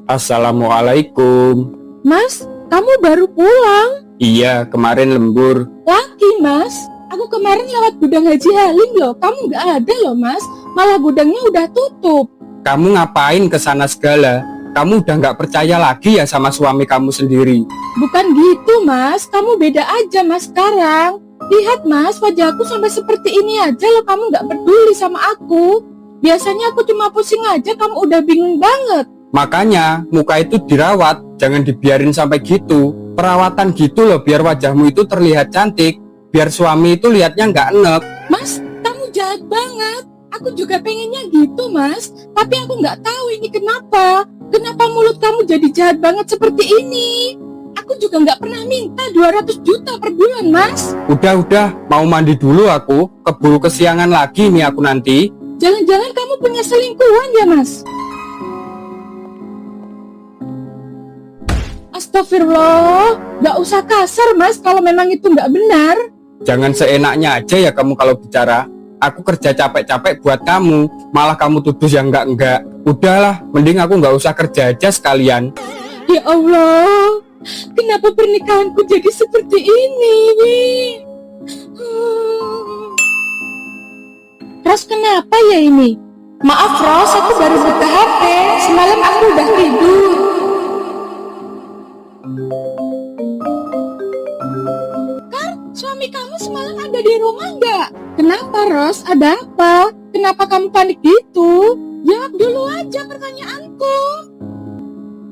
Speaker 1: Assalamualaikum.
Speaker 2: Mas, kamu baru pulang?
Speaker 1: Iya, kemarin lembur.
Speaker 2: Lagi, Mas. Aku kemarin lewat gudang Haji Halim loh. Kamu nggak ada loh, Mas. Malah gudangnya udah tutup.
Speaker 1: Kamu ngapain ke sana segala? Kamu udah nggak percaya lagi ya sama suami kamu sendiri?
Speaker 2: Bukan gitu, Mas. Kamu beda aja, Mas, sekarang. Lihat, Mas, wajahku sampai seperti ini aja loh. Kamu nggak peduli sama aku. Biasanya aku cuma pusing aja, kamu udah bingung banget.
Speaker 1: Makanya muka itu dirawat, jangan dibiarin sampai gitu. Perawatan gitu loh biar wajahmu itu terlihat cantik, biar suami itu lihatnya nggak enek.
Speaker 2: Mas, kamu jahat banget. Aku juga pengennya gitu, Mas. Tapi aku nggak tahu ini kenapa. Kenapa mulut kamu jadi jahat banget seperti ini? Aku juga nggak pernah minta 200 juta per bulan, Mas.
Speaker 1: Udah, mau mandi dulu aku, keburu kesiangan lagi nih aku nanti.
Speaker 2: Jangan-jangan kamu punya selingkuhan ya, Mas? Astagfirullah, nggak usah kasar, Mas, kalau memang itu nggak benar.
Speaker 1: Jangan seenaknya aja ya kamu kalau bicara. Aku kerja capek-capek buat kamu, malah kamu tuduh yang enggak. Udahlah, mending aku nggak usah kerja aja sekalian.
Speaker 2: Ya Allah, kenapa pernikahanku jadi seperti ini, Wi? Ros, kenapa ya ini? Maaf, Ros, aku baru buka HP. Semalam aku udah tidur. Kar, suami kamu semalam ada di rumah nggak? Kenapa, Ros? Ada apa? Kenapa kamu panik gitu? Jawab dulu aja pertanyaanku.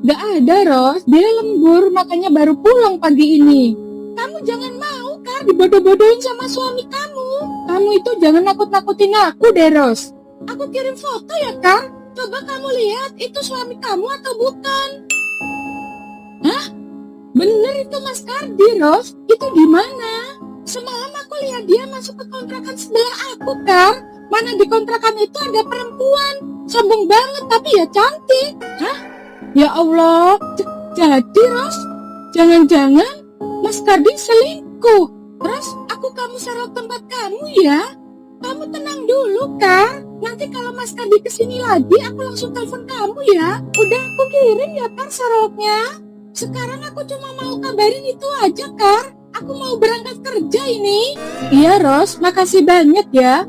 Speaker 2: Gak ada, Ros. Dia lembur, makanya baru pulang pagi ini. Kamu jangan mau, Kar, dibodoh-bodohin sama suami kamu. Kamu itu jangan nakut-nakutin aku deh, Ros. Aku kirim foto ya, Kar. Coba kamu lihat, itu suami kamu atau bukan? Hah? Bener itu Mas Kardi, Ros. Itu di mana? Semalam aku lihat dia masuk ke kontrakan sebelah aku, Kar. Mana di kontrakan itu ada perempuan. Sombong banget, tapi ya cantik. Hah? Ya Allah, jadi Ros, jangan-jangan Mas Kardi selingkuh. Ros, aku kamu serot tempat kamu ya. Kamu tenang dulu, Kar. Nanti kalau Mas Kardi kesini lagi, aku langsung telepon kamu ya. Udah aku kirim ya, Kar, serotnya. Sekarang aku cuma mau kabarin itu aja, Kar. Aku mau berangkat kerja ini. Iya, Ros, makasih banyak ya.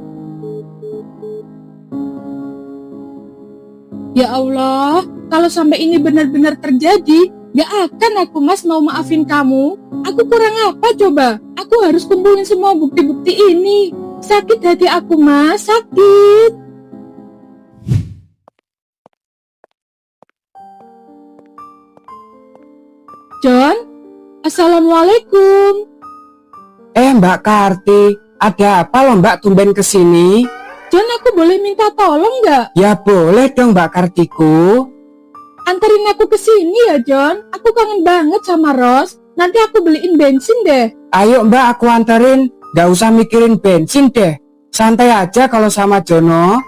Speaker 2: Ya Allah, kalau sampai ini benar-benar terjadi, gak akan aku, Mas, mau maafin kamu. Aku kurang apa coba? Aku harus kumpulin semua bukti-bukti ini. Sakit hati aku, Mas, sakit. John, Assalamualaikum.
Speaker 5: Mbak Karti, ada apa loh Mbak tumben kesini?
Speaker 2: John, aku boleh minta tolong nggak?
Speaker 5: Ya boleh dong Mbak Kartiku.
Speaker 2: Anterin aku ke sini ya, John. Aku kangen banget sama Ros. Nanti aku beliin bensin deh.
Speaker 5: Ayo Mbak aku anterin, gak usah mikirin bensin deh. Santai aja kalau sama Jono.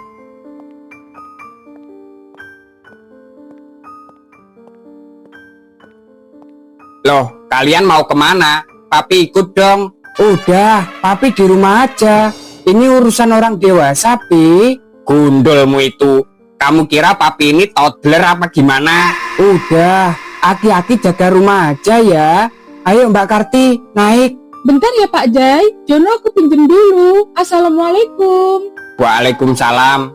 Speaker 1: Loh, kalian mau kemana? Papi ikut dong.
Speaker 5: Udah, Papi di rumah aja. Ini urusan orang dewasa, Pi.
Speaker 1: Gundulmu itu. Kamu kira papi ini toddler apa gimana?
Speaker 5: Udah, aki-aki jaga rumah aja ya. Ayo Mbak Karti, naik.
Speaker 2: Bentar ya Pak Jai, Jono aku pinjem dulu. Assalamualaikum.
Speaker 1: Waalaikumsalam.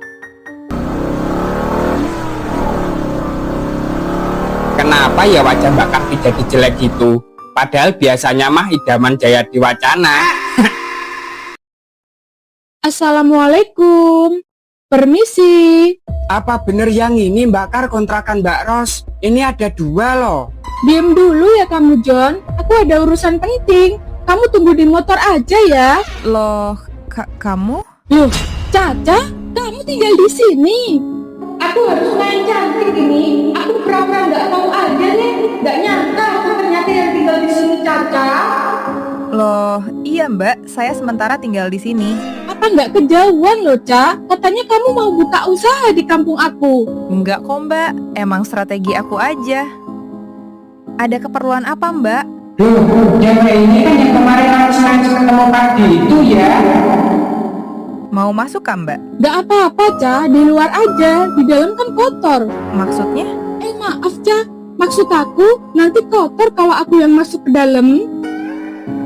Speaker 1: Kenapa ya wajah Mbak Karti jadi jelek gitu? Padahal biasanya mah idaman Jaya Diwacana.
Speaker 2: Assalamualaikum. Permisi.
Speaker 5: Apa bener yang ini Mbak Kar kontrakan Mbak Ros? Ini ada 2 loh.
Speaker 2: Diam dulu ya kamu, John. Aku ada urusan penting. Kamu tunggu di motor aja ya.
Speaker 3: Loh, kamu?
Speaker 2: Loh, Caca, kamu tinggal di sini. Aku harus main cantik ini. Aku pura-pura nggak tahu aja nih. Nggak nyangka aku ternyata yang tinggal di sini, Caca.
Speaker 3: Loh, iya Mbak, saya sementara tinggal di sini.
Speaker 2: Apa nggak kejauhan loh, Ca? Katanya kamu mau buka usaha di kampung aku.
Speaker 3: Enggak kok Mbak, emang strategi aku aja. Ada keperluan apa Mbak?
Speaker 5: Loh, cewek ini kan yang kemarin aku senang ketemu pagi itu ya.
Speaker 3: Mau masuk kah, Mbak?
Speaker 2: Nggak apa-apa, Ca, di luar aja. Di dalam kan kotor.
Speaker 3: Maksudnya?
Speaker 2: Maaf, Ca. Maksud aku, nanti kotor kalau aku yang masuk ke dalam.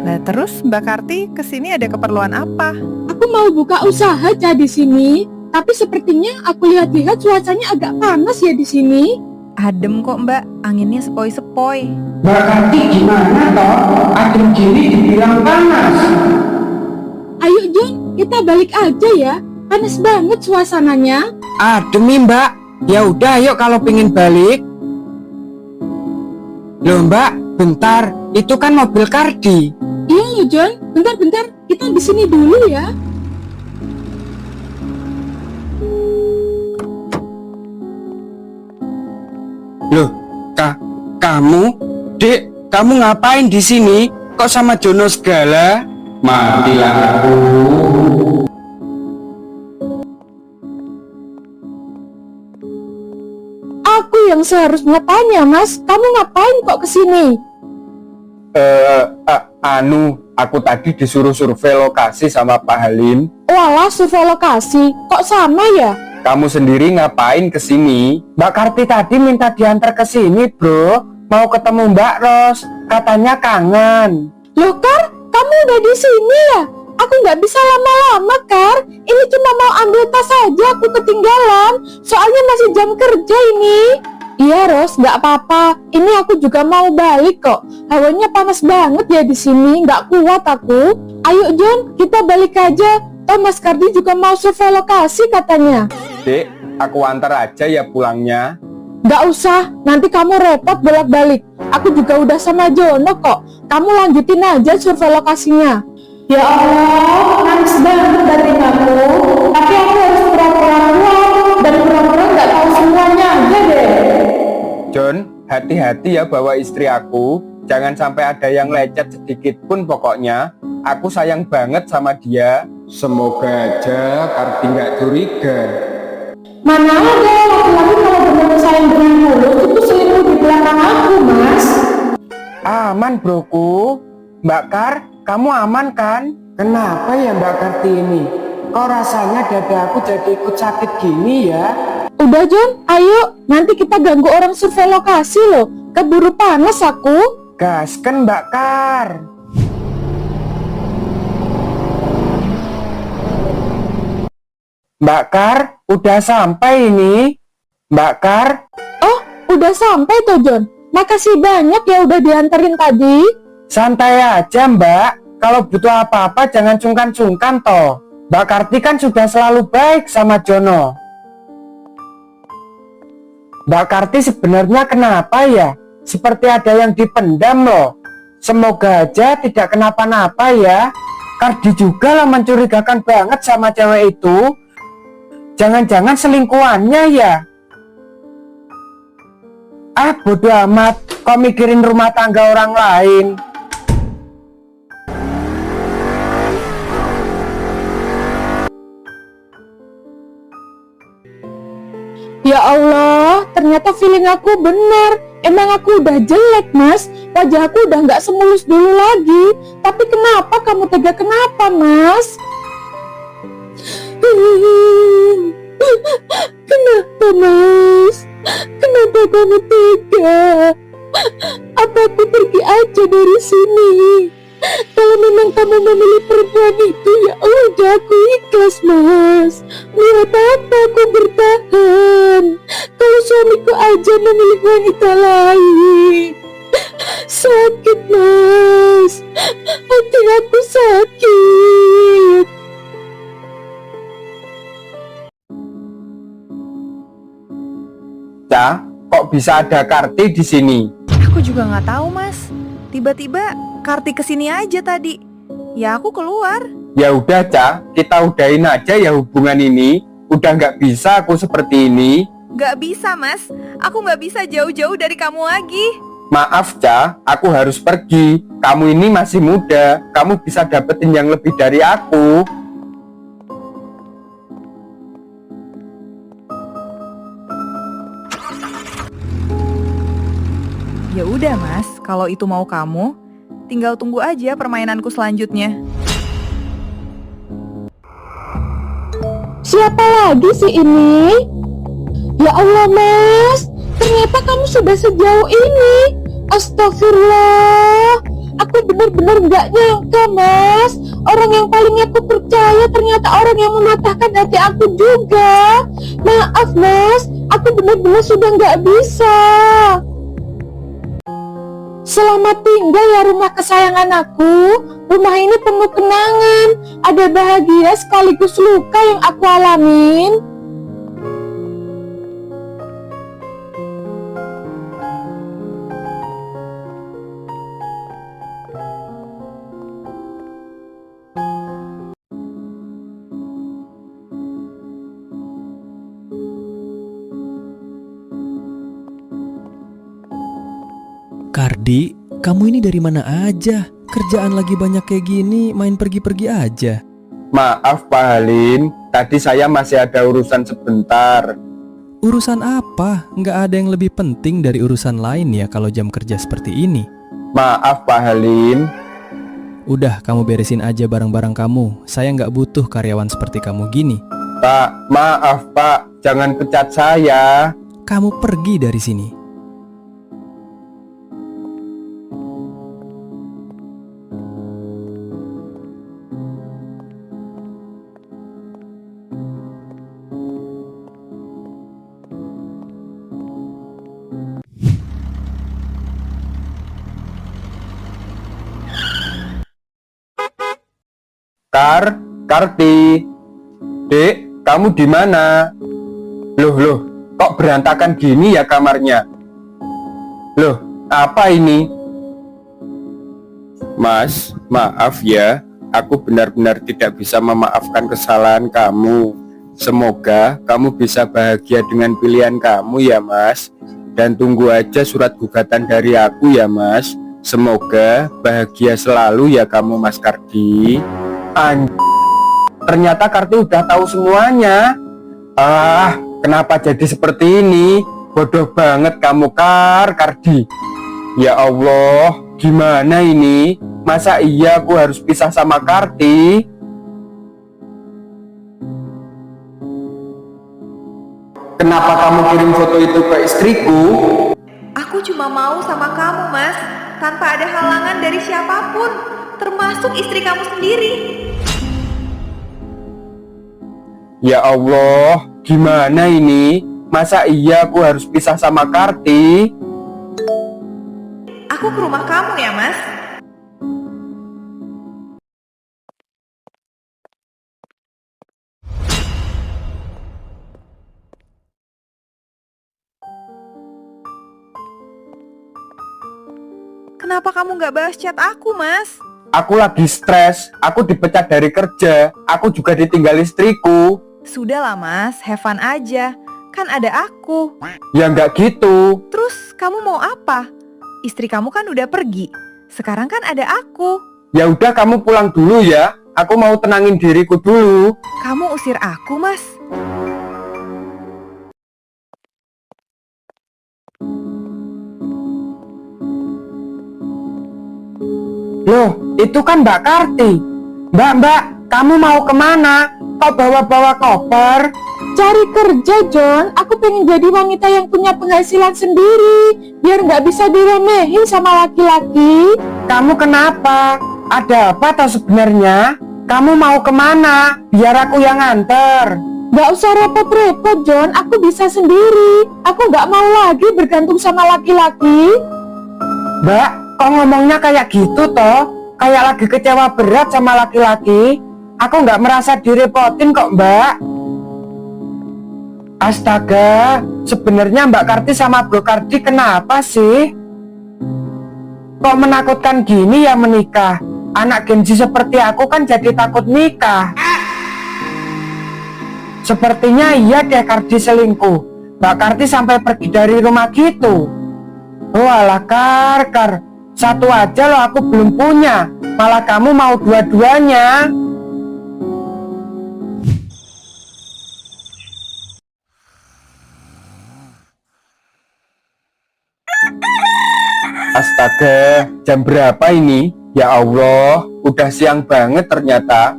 Speaker 3: Nah, terus Mbak Karti kesini ada keperluan apa?
Speaker 2: Aku mau buka usaha, Ca, di sini. Tapi sepertinya aku lihat-lihat cuacanya agak panas ya di sini.
Speaker 3: Adem kok, Mbak. Anginnya sepoi-sepoi.
Speaker 5: Mbak Karti gimana toh? Adem gini dibilang panas.
Speaker 2: Ayo, John, kita balik aja ya. Panas banget suasananya.
Speaker 5: Demi Mbak. Ya udah, ayo kalau pingin balik. Loh Mbak, bentar. Itu kan mobil Kardi.
Speaker 2: Iya loh, John. Bentar-bentar, kita di sini dulu ya.
Speaker 5: Loh, kamu, Dek, kamu ngapain di sini? Kok sama Jono segala? Matilah aku.
Speaker 2: Aku yang seharusnya tanya, Mas. Kamu ngapain kok kesini?
Speaker 1: Aku tadi disuruh survei lokasi sama Pak Halim.
Speaker 2: Walah, survei lokasi. Kok sama ya?
Speaker 1: Kamu sendiri ngapain kesini?
Speaker 5: Mbak Karti tadi minta diantar ke sini, Bro. Mau ketemu Mbak Ros. Katanya kangen.
Speaker 2: Loh, Kar, kamu udah di sini ya? Aku nggak bisa lama-lama, Kar. Ini cuma mau ambil tas saja, aku ketinggalan. Soalnya masih jam kerja ini. Iya, Ros, nggak apa-apa. Ini aku juga mau balik kok. Hawanya panas banget ya di sini, nggak kuat aku. Ayo, John, kita balik aja. Toh Mas Kardi juga mau survei lokasi katanya.
Speaker 1: Dek, aku antar aja ya pulangnya.
Speaker 2: Nggak usah, nanti kamu repot bolak-balik. Aku juga udah sama Jono kok. Kamu lanjutin aja survei lokasinya. Ya Allah, nangis banget batin aku. Tapi aku harus pura-pura kuat dan pura-pura nggak tahu semuanya aja deh.
Speaker 1: John, hati-hati ya bawa istri aku. Jangan sampai ada yang lecet sedikit pun pokoknya. Aku sayang banget sama dia. Semoga aja Karti nggak curiga.
Speaker 2: Mana ada laki-laki kalau benar sayang dengan mulus itu selingkuh di belakang aku, Mas.
Speaker 5: Aman, Broku. Mbak Kar, kamu aman kan? Kenapa ya Mbak Karti ini? Kok rasanya dada aku jadi ikut sakit gini ya?
Speaker 2: Udah, John, ayo. Nanti kita ganggu orang survei lokasi loh. Keburu panas aku.
Speaker 5: Gasken Mbak Kar. Mbak Kar, udah sampai ini. Mbak Kar,
Speaker 2: Oh, udah sampai toh, John. Makasih banyak ya udah dianterin tadi.
Speaker 5: santai aja Mbak. Kalau butuh apa-apa jangan sungkan-sungkan toh. Mbak Karti kan sudah selalu baik sama Jono. Mbak Karti sebenarnya kenapa ya? Seperti ada yang dipendam loh. Semoga aja tidak kenapa-napa ya. Kardi juga lah mencurigakan banget sama cewek itu. Jangan-jangan selingkuhannya ya? Bodo amat. Kok mikirin rumah tangga orang lain?
Speaker 2: Ya Allah, ternyata feeling aku benar. Emang aku udah jelek, Mas. Wajah aku udah nggak semulus dulu lagi. Tapi kenapa kamu tega? Kenapa, Mas? Kenapa, Mas? Kenapa kamu tega? Apa aku pergi aja dari sini? Kalau memang kamu memilih perempuan itu, ya udah aku ikhlas, Mas. Buat apa aku bertahan? Kalau suamiku aja memilih wanita lain. Sakit, Mas. Hati aku sakit.
Speaker 1: Ca, kok bisa ada Karti di sini?
Speaker 3: Aku juga nggak tahu, Mas. Tiba-tiba Karti kesini aja tadi. Ya aku keluar.
Speaker 1: Ya udah Ca, kita udahin aja ya hubungan ini. Udah nggak bisa aku seperti ini.
Speaker 3: Nggak bisa, Mas. Aku nggak bisa jauh-jauh dari kamu lagi.
Speaker 1: Maaf Ca, aku harus pergi. Kamu ini masih muda. Kamu bisa dapetin yang lebih dari aku.
Speaker 3: Ya udah, Mas. Kalau itu mau kamu, Tinggal tunggu aja permainanku selanjutnya.
Speaker 2: Siapa lagi sih ini? Ya Allah, Mas. Ternyata kamu sudah sejauh ini. Astagfirullah. Aku benar-benar nggak nyangka, Mas. Orang yang paling aku percaya ternyata orang yang mematahkan hati aku juga. Maaf, Mas. Aku benar-benar sudah nggak bisa. Selamat tinggal ya rumah kesayangan aku. Rumah ini penuh kenangan. Ada bahagia sekaligus luka yang aku alamin.
Speaker 7: Kardi, kamu ini dari mana aja? Kerjaan lagi banyak kayak gini, main pergi-pergi aja.
Speaker 5: Maaf Pak Halim, tadi saya masih ada urusan sebentar.
Speaker 7: Urusan apa? Nggak ada yang lebih penting dari urusan lain ya kalau jam kerja seperti ini.
Speaker 5: Maaf Pak Halim.
Speaker 7: Udah, kamu beresin aja barang-barang kamu. Saya nggak butuh karyawan seperti kamu gini.
Speaker 5: Pak, maaf Pak, jangan pecat saya.
Speaker 7: Kamu pergi dari sini.
Speaker 5: Karti. Dek, kamu di mana? Loh, kok berantakan gini ya kamarnya? Loh, apa ini? Mas, maaf ya, aku benar-benar tidak bisa memaafkan kesalahan kamu. Semoga kamu bisa bahagia dengan pilihan kamu ya Mas. Dan tunggu aja surat gugatan dari aku ya Mas. Semoga bahagia selalu ya kamu Mas Kardi. Ternyata Karti udah tahu semuanya. Kenapa jadi seperti ini? Bodoh banget kamu Kardi. Ya Allah, gimana ini? Masa iya aku harus pisah sama Karti? Kenapa kamu kirim foto itu ke istriku?
Speaker 3: Aku cuma mau sama kamu, Mas. Tanpa ada halangan dari siapapun, termasuk istri kamu sendiri.
Speaker 5: Ya Allah, gimana ini? Masa iya aku harus pisah sama Karti?
Speaker 3: Aku ke rumah kamu ya, Mas. Kenapa kamu nggak balas chat aku, Mas?
Speaker 5: Aku lagi stres, aku dipecat dari kerja, aku juga ditinggal istriku.
Speaker 3: Sudahlah, Mas, have fun aja. Kan ada aku.
Speaker 5: Ya nggak gitu.
Speaker 3: Terus kamu mau apa? Istri kamu kan udah pergi. Sekarang kan ada aku.
Speaker 5: Ya udah kamu pulang dulu ya. Aku mau tenangin diriku dulu.
Speaker 3: Kamu usir aku, Mas.
Speaker 5: Loh, itu kan Mbak Karti. Mbak, kamu mau kemana? Kok bawa-bawa koper?
Speaker 2: Cari kerja, John. Aku pengen jadi wanita yang punya penghasilan sendiri, biar nggak bisa diremehin sama laki-laki.
Speaker 5: Kamu kenapa? Ada apa tau sebenarnya? Kamu mau kemana? Biar aku yang nganter.
Speaker 2: Nggak usah repot-repot, John. Aku bisa sendiri. Aku nggak mau lagi bergantung sama laki-laki.
Speaker 5: Mbak, kok ngomongnya kayak gitu toh? Kayak lagi kecewa berat sama laki-laki. Aku nggak merasa direpotin kok, Mbak. Astaga, sebenarnya Mbak Karti sama Bro Kardi kenapa sih? Kok menakutkan gini ya menikah? Anak Gen Z seperti aku kan jadi takut nikah. Sepertinya iya deh Kardi selingkuh. Mbak Karti sampai pergi dari rumah gitu. Oh alah Kar, satu aja loh aku belum punya. Malah kamu mau dua-duanya. Astaga, jam berapa ini? Ya Allah, udah siang banget ternyata.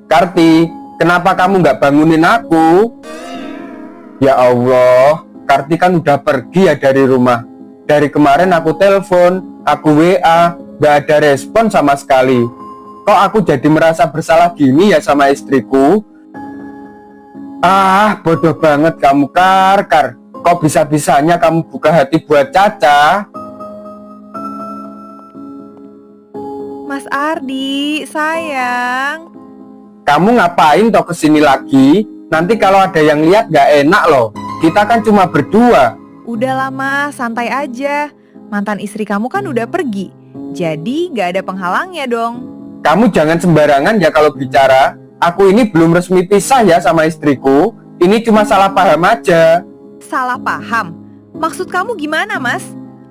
Speaker 5: Karti, kenapa kamu nggak bangunin aku? Ya Allah, Karti kan udah pergi ya dari rumah. Dari kemarin aku telepon, aku WA, nggak ada respon sama sekali. Kok aku jadi merasa bersalah gini ya sama istriku? Ah, bodoh banget kamu, Kar. Kok bisa-bisanya kamu buka hati buat Caca?
Speaker 3: Mas Ardi, sayang.
Speaker 5: Kamu ngapain toh kesini lagi? Nanti kalau ada yang lihat gak enak loh. Kita kan cuma berdua.
Speaker 3: Udah lama, santai aja. Mantan istri kamu kan udah pergi. Jadi gak ada penghalangnya dong.
Speaker 5: Kamu jangan sembarangan ya kalau bicara. Aku ini belum resmi pisah ya sama istriku. Ini cuma salah paham aja.
Speaker 3: Salah paham? Maksud kamu gimana, Mas?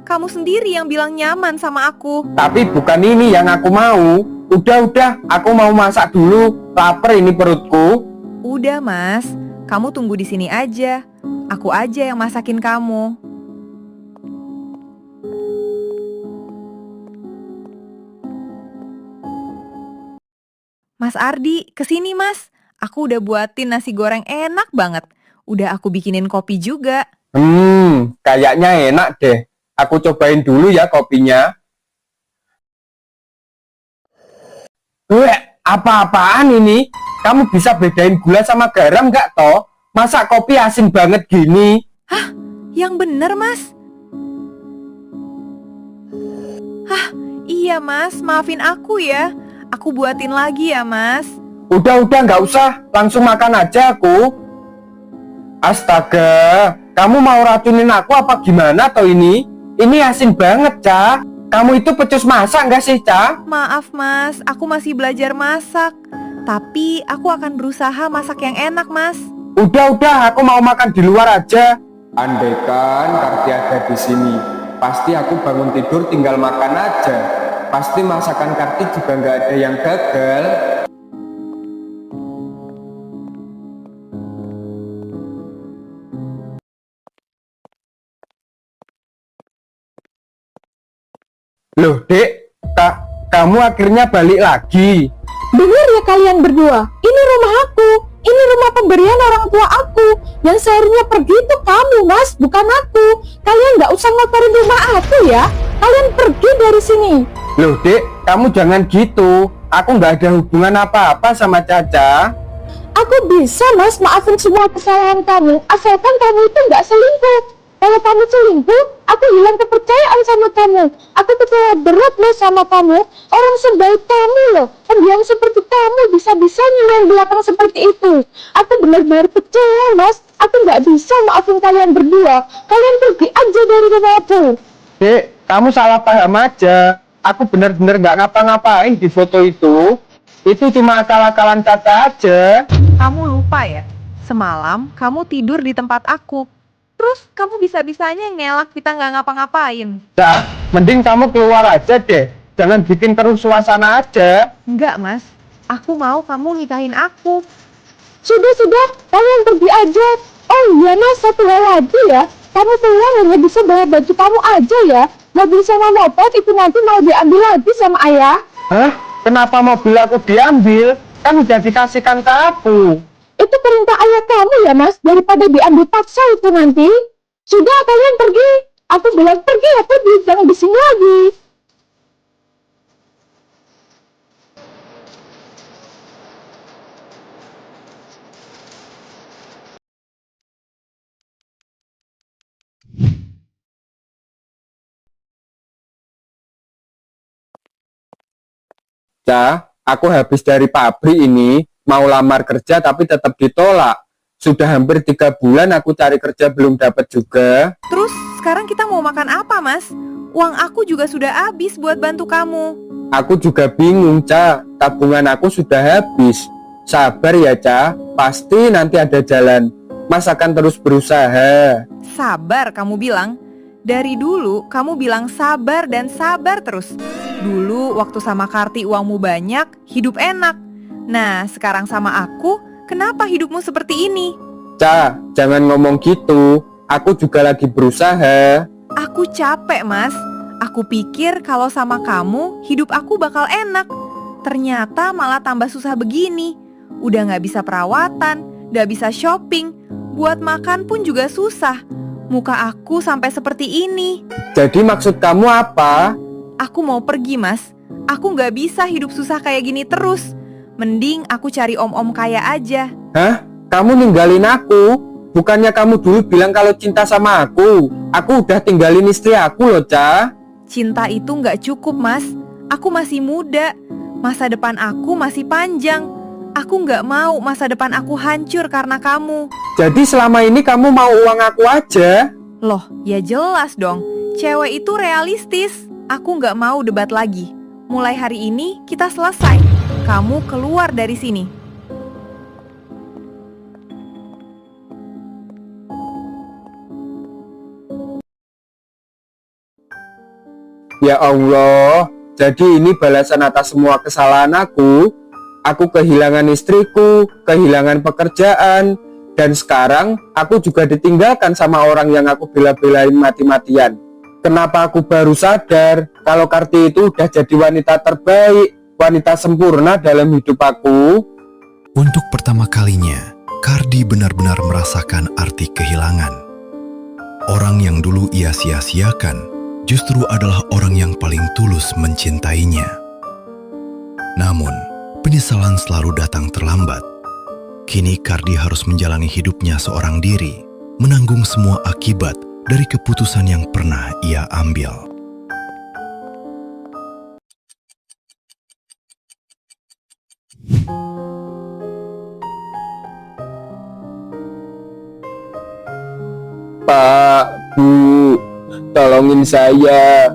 Speaker 3: Kamu sendiri yang bilang nyaman sama aku.
Speaker 5: Tapi bukan ini yang aku mau. Udah, aku mau masak dulu. Laper ini perutku.
Speaker 3: Udah, Mas. Kamu tunggu di sini aja. Aku aja yang masakin kamu. Mas Ardi, kesini Mas. Aku udah buatin nasi goreng enak banget. Udah aku bikinin kopi juga.
Speaker 5: Kayaknya enak deh. Aku cobain dulu ya kopinya. Apa-apaan ini? Kamu bisa bedain gula sama garam nggak toh? Masa kopi asin banget gini?
Speaker 3: Hah? Yang bener, Mas? Hah? Iya, Mas. Maafin aku ya. Aku buatin lagi ya, Mas.
Speaker 5: Udah, nggak usah. Langsung makan aja aku. Astaga, kamu mau racunin aku apa gimana toh ini? Ini asin banget, Ca. Kamu itu pecus masak nggak sih, Ca?
Speaker 3: Maaf, Mas. Aku masih belajar masak. Tapi aku akan berusaha masak yang enak, Mas.
Speaker 5: Udah, aku mau makan di luar aja. Andaikan Karti ada di sini, pasti aku bangun tidur tinggal makan aja. Pasti masakan Karti juga nggak ada yang gagal. Loh, Dek, kamu akhirnya balik lagi.
Speaker 2: Dengar ya kalian berdua, ini rumah aku. Ini rumah pemberian orang tua aku. Yang seharusnya pergi itu kamu, Mas, bukan aku. Kalian nggak usah ngotorin rumah aku ya. Kalian pergi dari sini.
Speaker 5: Loh, Dek, kamu jangan gitu. Aku nggak ada hubungan apa-apa sama Caca.
Speaker 2: Aku bisa, Mas, maafin semua kesalahan kamu, asalkan kamu itu nggak selingkuh. Kalau kamu selingkuh, aku hilang kepercayaan sama kamu. Aku kecewa berat loh sama kamu. Orang sebaik kamu loh, pendiam seperti kamu bisa-bisanya yang belakang seperti itu. Aku benar-benar kecewa, Mas. Aku nggak bisa maafin kalian berdua. Kalian pergi aja dari rumah aku.
Speaker 5: Dek, kamu salah paham aja. Aku benar-benar nggak ngapa-ngapain di foto itu. Itu cuma akal-akalan Caca aja.
Speaker 3: Kamu lupa ya? Semalam kamu tidur di tempat aku. Terus kamu bisa-bisanya ngelak kita nggak ngapa-ngapain.
Speaker 5: Ca, mending kamu keluar aja deh. Jangan bikin terus suasana aja.
Speaker 3: Enggak, Mas. Aku mau kamu nikahin aku.
Speaker 2: Sudah, kalian pergi aja. Oh iya, Mas, satu hal lagi ya. Kamu pulang hanya bisa bawa baju kamu aja ya. Mobil sama moped itu nanti mau diambil lagi sama ayah.
Speaker 5: Hah? Kenapa mobil aku diambil? Kan udah dikasihkan ke aku.
Speaker 2: Itu perintah ayah kamu ya, Mas, daripada diambil paksa itu nanti. Sudah, kalian pergi. Aku bilang pergi, aku jangan di sini lagi.
Speaker 5: Ca, aku habis dari pabrik ini. Mau lamar kerja tapi tetap ditolak. Sudah hampir 3 bulan aku cari kerja belum dapat juga.
Speaker 3: Terus sekarang kita mau makan apa, Mas? Uang aku juga sudah habis buat bantu kamu.
Speaker 5: Aku juga bingung, Ca. Tabungan aku sudah habis. Sabar ya, Ca. Pasti nanti ada jalan. Mas akan terus berusaha.
Speaker 3: Sabar kamu bilang. Dari dulu kamu bilang sabar dan sabar terus. Dulu waktu sama Karti uangmu banyak, hidup enak. Nah, sekarang sama aku, kenapa hidupmu seperti ini?
Speaker 5: Ca, jangan ngomong gitu. Aku juga lagi berusaha.
Speaker 3: Aku capek, Mas. Aku pikir kalau sama kamu, hidup aku bakal enak. Ternyata malah tambah susah begini. Udah gak bisa perawatan, gak bisa shopping, buat makan pun juga susah. Muka aku sampai seperti ini.
Speaker 5: Jadi maksud kamu apa?
Speaker 3: Aku mau pergi, Mas. Aku gak bisa hidup susah kayak gini terus. Mending aku cari om-om kaya aja.
Speaker 5: Hah? Kamu ninggalin aku? Bukannya kamu dulu bilang kalau cinta sama aku? Aku udah tinggalin istri aku loh, Ca.
Speaker 3: Cinta itu gak cukup, Mas. Aku masih muda. Masa depan aku masih panjang. Aku gak mau masa depan aku hancur karena kamu.
Speaker 5: Jadi selama ini kamu mau uang aku aja?
Speaker 3: Loh, ya jelas dong. Cewek itu realistis. Aku gak mau debat lagi. Mulai hari ini kita selesai. Kamu keluar dari sini.
Speaker 5: Ya Allah, jadi ini balasan atas semua kesalahan aku. Aku kehilangan istriku, kehilangan pekerjaan, dan sekarang aku juga ditinggalkan sama orang yang aku bela-belain mati-matian. Kenapa aku baru sadar kalau Kardi itu udah jadi wanita terbaik, wanita sempurna dalam hidup aku?
Speaker 8: Untuk pertama kalinya, Kardi benar-benar merasakan arti kehilangan. Orang yang dulu ia sia-siakan justru adalah orang yang paling tulus mencintainya. Namun, penyesalan selalu datang terlambat. Kini Kardi harus menjalani hidupnya seorang diri, menanggung semua akibat dari keputusan yang pernah ia ambil.
Speaker 5: Pak, Bu, tolongin saya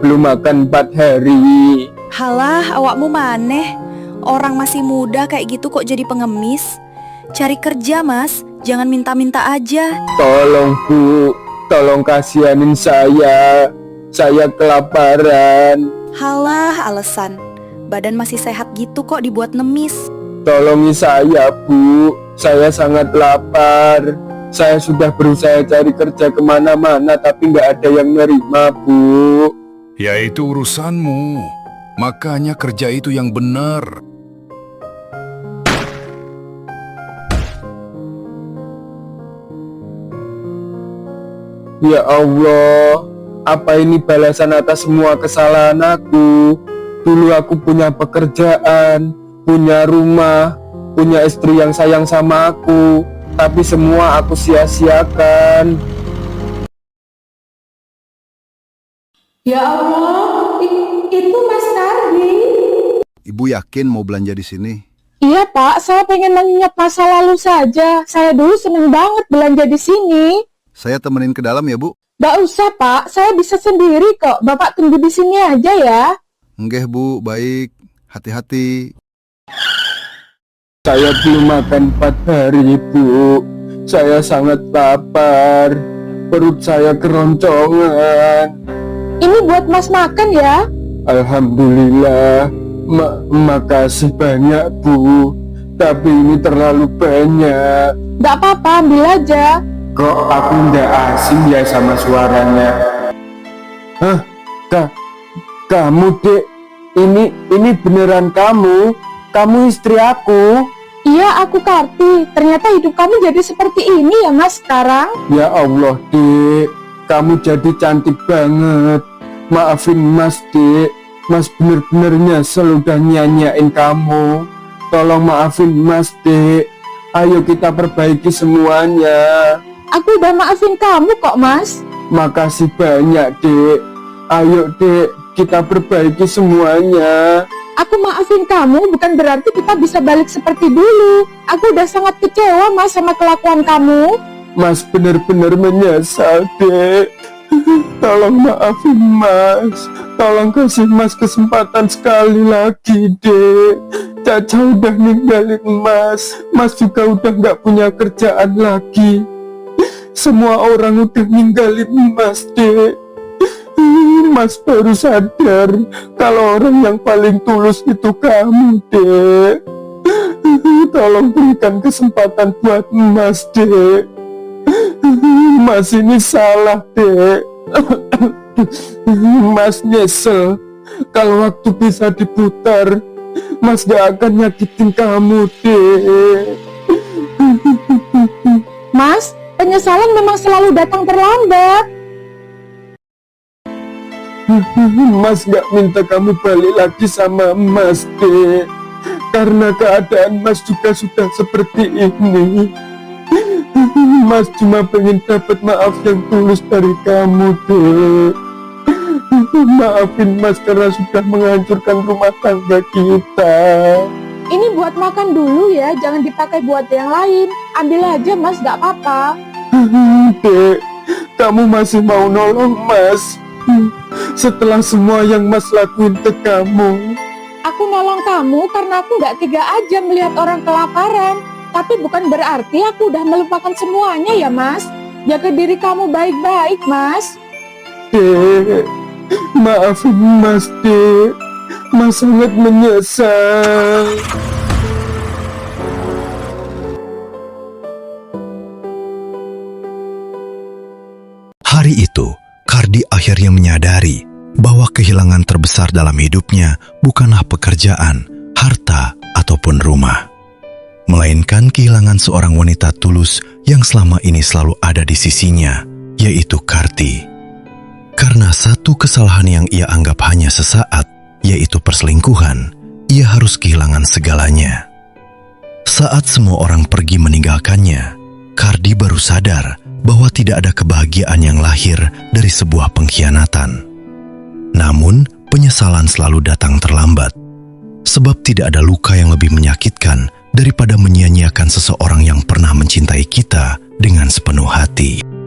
Speaker 5: belum makan 4 hari.
Speaker 9: Halah, awakmu maneh. Orang masih muda kayak gitu kok jadi pengemis. Cari kerja, Mas. Jangan minta-minta aja.
Speaker 5: Tolong, Bu, tolong kasihanin saya kelaparan.
Speaker 9: Halah, alasan. Badan masih sehat gitu kok dibuat nemis.
Speaker 5: Tolongi saya, Bu, saya sangat lapar. Saya sudah berusaha cari kerja kemana-mana tapi nggak ada yang nerima, Bu.
Speaker 10: Ya itu urusanmu. Makanya kerja itu yang benar.
Speaker 5: Ya Allah, apa ini balasan atas semua kesalahan aku? Dulu aku punya pekerjaan, punya rumah, punya istri yang sayang sama aku, tapi semua aku sia-siakan.
Speaker 2: Ya Allah, itu Mas Kardi.
Speaker 10: Ibu yakin mau belanja di sini?
Speaker 2: Iya Pak, saya pengen mengingat masa lalu saja. Saya dulu seneng banget belanja di sini.
Speaker 10: Saya temenin ke dalam ya, Bu.
Speaker 2: Nggak usah Pak, saya bisa sendiri kok. Bapak tunggu di sini aja ya.
Speaker 10: Enggak, Bu, baik. Hati-hati.
Speaker 5: Saya belum makan 4 hari, Bu. Saya sangat lapar. Perut saya keroncongan.
Speaker 2: Ini buat Mas makan ya.
Speaker 5: Alhamdulillah. Makasih banyak, Bu. Tapi ini terlalu banyak.
Speaker 2: Nggak apa-apa, ambil aja.
Speaker 5: Kok aku nggak asing ya sama suaranya? Hah? Kamu, Dek? Ini beneran kamu? Kamu istri aku?
Speaker 2: Iya, aku Karti. Ternyata hidup kamu jadi seperti ini ya Mas sekarang.
Speaker 5: Ya Allah, Dek. Kamu jadi cantik banget. Maafin Mas, Dek. Mas bener-bener nyesel udah nyanyain kamu. Tolong maafin Mas, Dek. Ayo kita perbaiki semuanya.
Speaker 2: Aku udah maafin kamu kok Mas.
Speaker 5: Makasih banyak, Dek. Ayo, Dek, kita perbaiki semuanya.
Speaker 2: Aku maafin kamu bukan berarti kita bisa balik seperti dulu. Aku udah sangat kecewa Mas sama kelakuan kamu.
Speaker 5: Mas benar-benar menyesal, Dek. Tolong maafin Mas. Tolong kasih Mas kesempatan sekali lagi, Dek. Caca udah ninggalin Mas. Mas juga udah gak punya kerjaan lagi. Semua orang udah ninggalin Mas, Dek. Mas baru sadar kalau orang yang paling tulus itu kamu, Dek. Tolong berikan kesempatan buat Mas, Dek. Mas ini salah, Dek. Mas nyesel kalau waktu bisa diputar, Mas gak akan nyakitin kamu, Dek.
Speaker 2: Mas, penyesalan memang selalu datang terlambat.
Speaker 5: Mas gak minta kamu balik lagi sama Mas, Dek, karena keadaan Mas juga sudah seperti ini. Mas cuma pengen dapat maaf yang tulus dari kamu, Dek. Maafin Mas karena sudah menghancurkan rumah tangga kita.
Speaker 2: Ini buat makan dulu ya, jangan dipakai buat yang lain. Ambil aja Mas, gak apa-apa.
Speaker 5: Dek, kamu masih mau nolong Mas setelah semua yang Mas lakuin ke kamu.
Speaker 2: Aku nolong kamu karena aku gak tega aja melihat orang kelaparan. Tapi bukan berarti aku udah melupakan semuanya ya Mas. Jaga diri kamu baik-baik Mas.
Speaker 5: Dek, maafin Mas, Dek. Mas sangat menyesal.
Speaker 8: Hari itu, Kardi akhirnya menyadari bahwa kehilangan terbesar dalam hidupnya bukanlah pekerjaan, harta, ataupun rumah, melainkan kehilangan seorang wanita tulus yang selama ini selalu ada di sisinya, yaitu Karti. Karena satu kesalahan yang ia anggap hanya sesaat, yaitu perselingkuhan, ia harus kehilangan segalanya. Saat semua orang pergi meninggalkannya, Kardi baru sadar bahwa tidak ada kebahagiaan yang lahir dari sebuah pengkhianatan. Namun, penyesalan selalu datang terlambat, sebab tidak ada luka yang lebih menyakitkan daripada menyia-nyiakan seseorang yang pernah mencintai kita dengan sepenuh hati.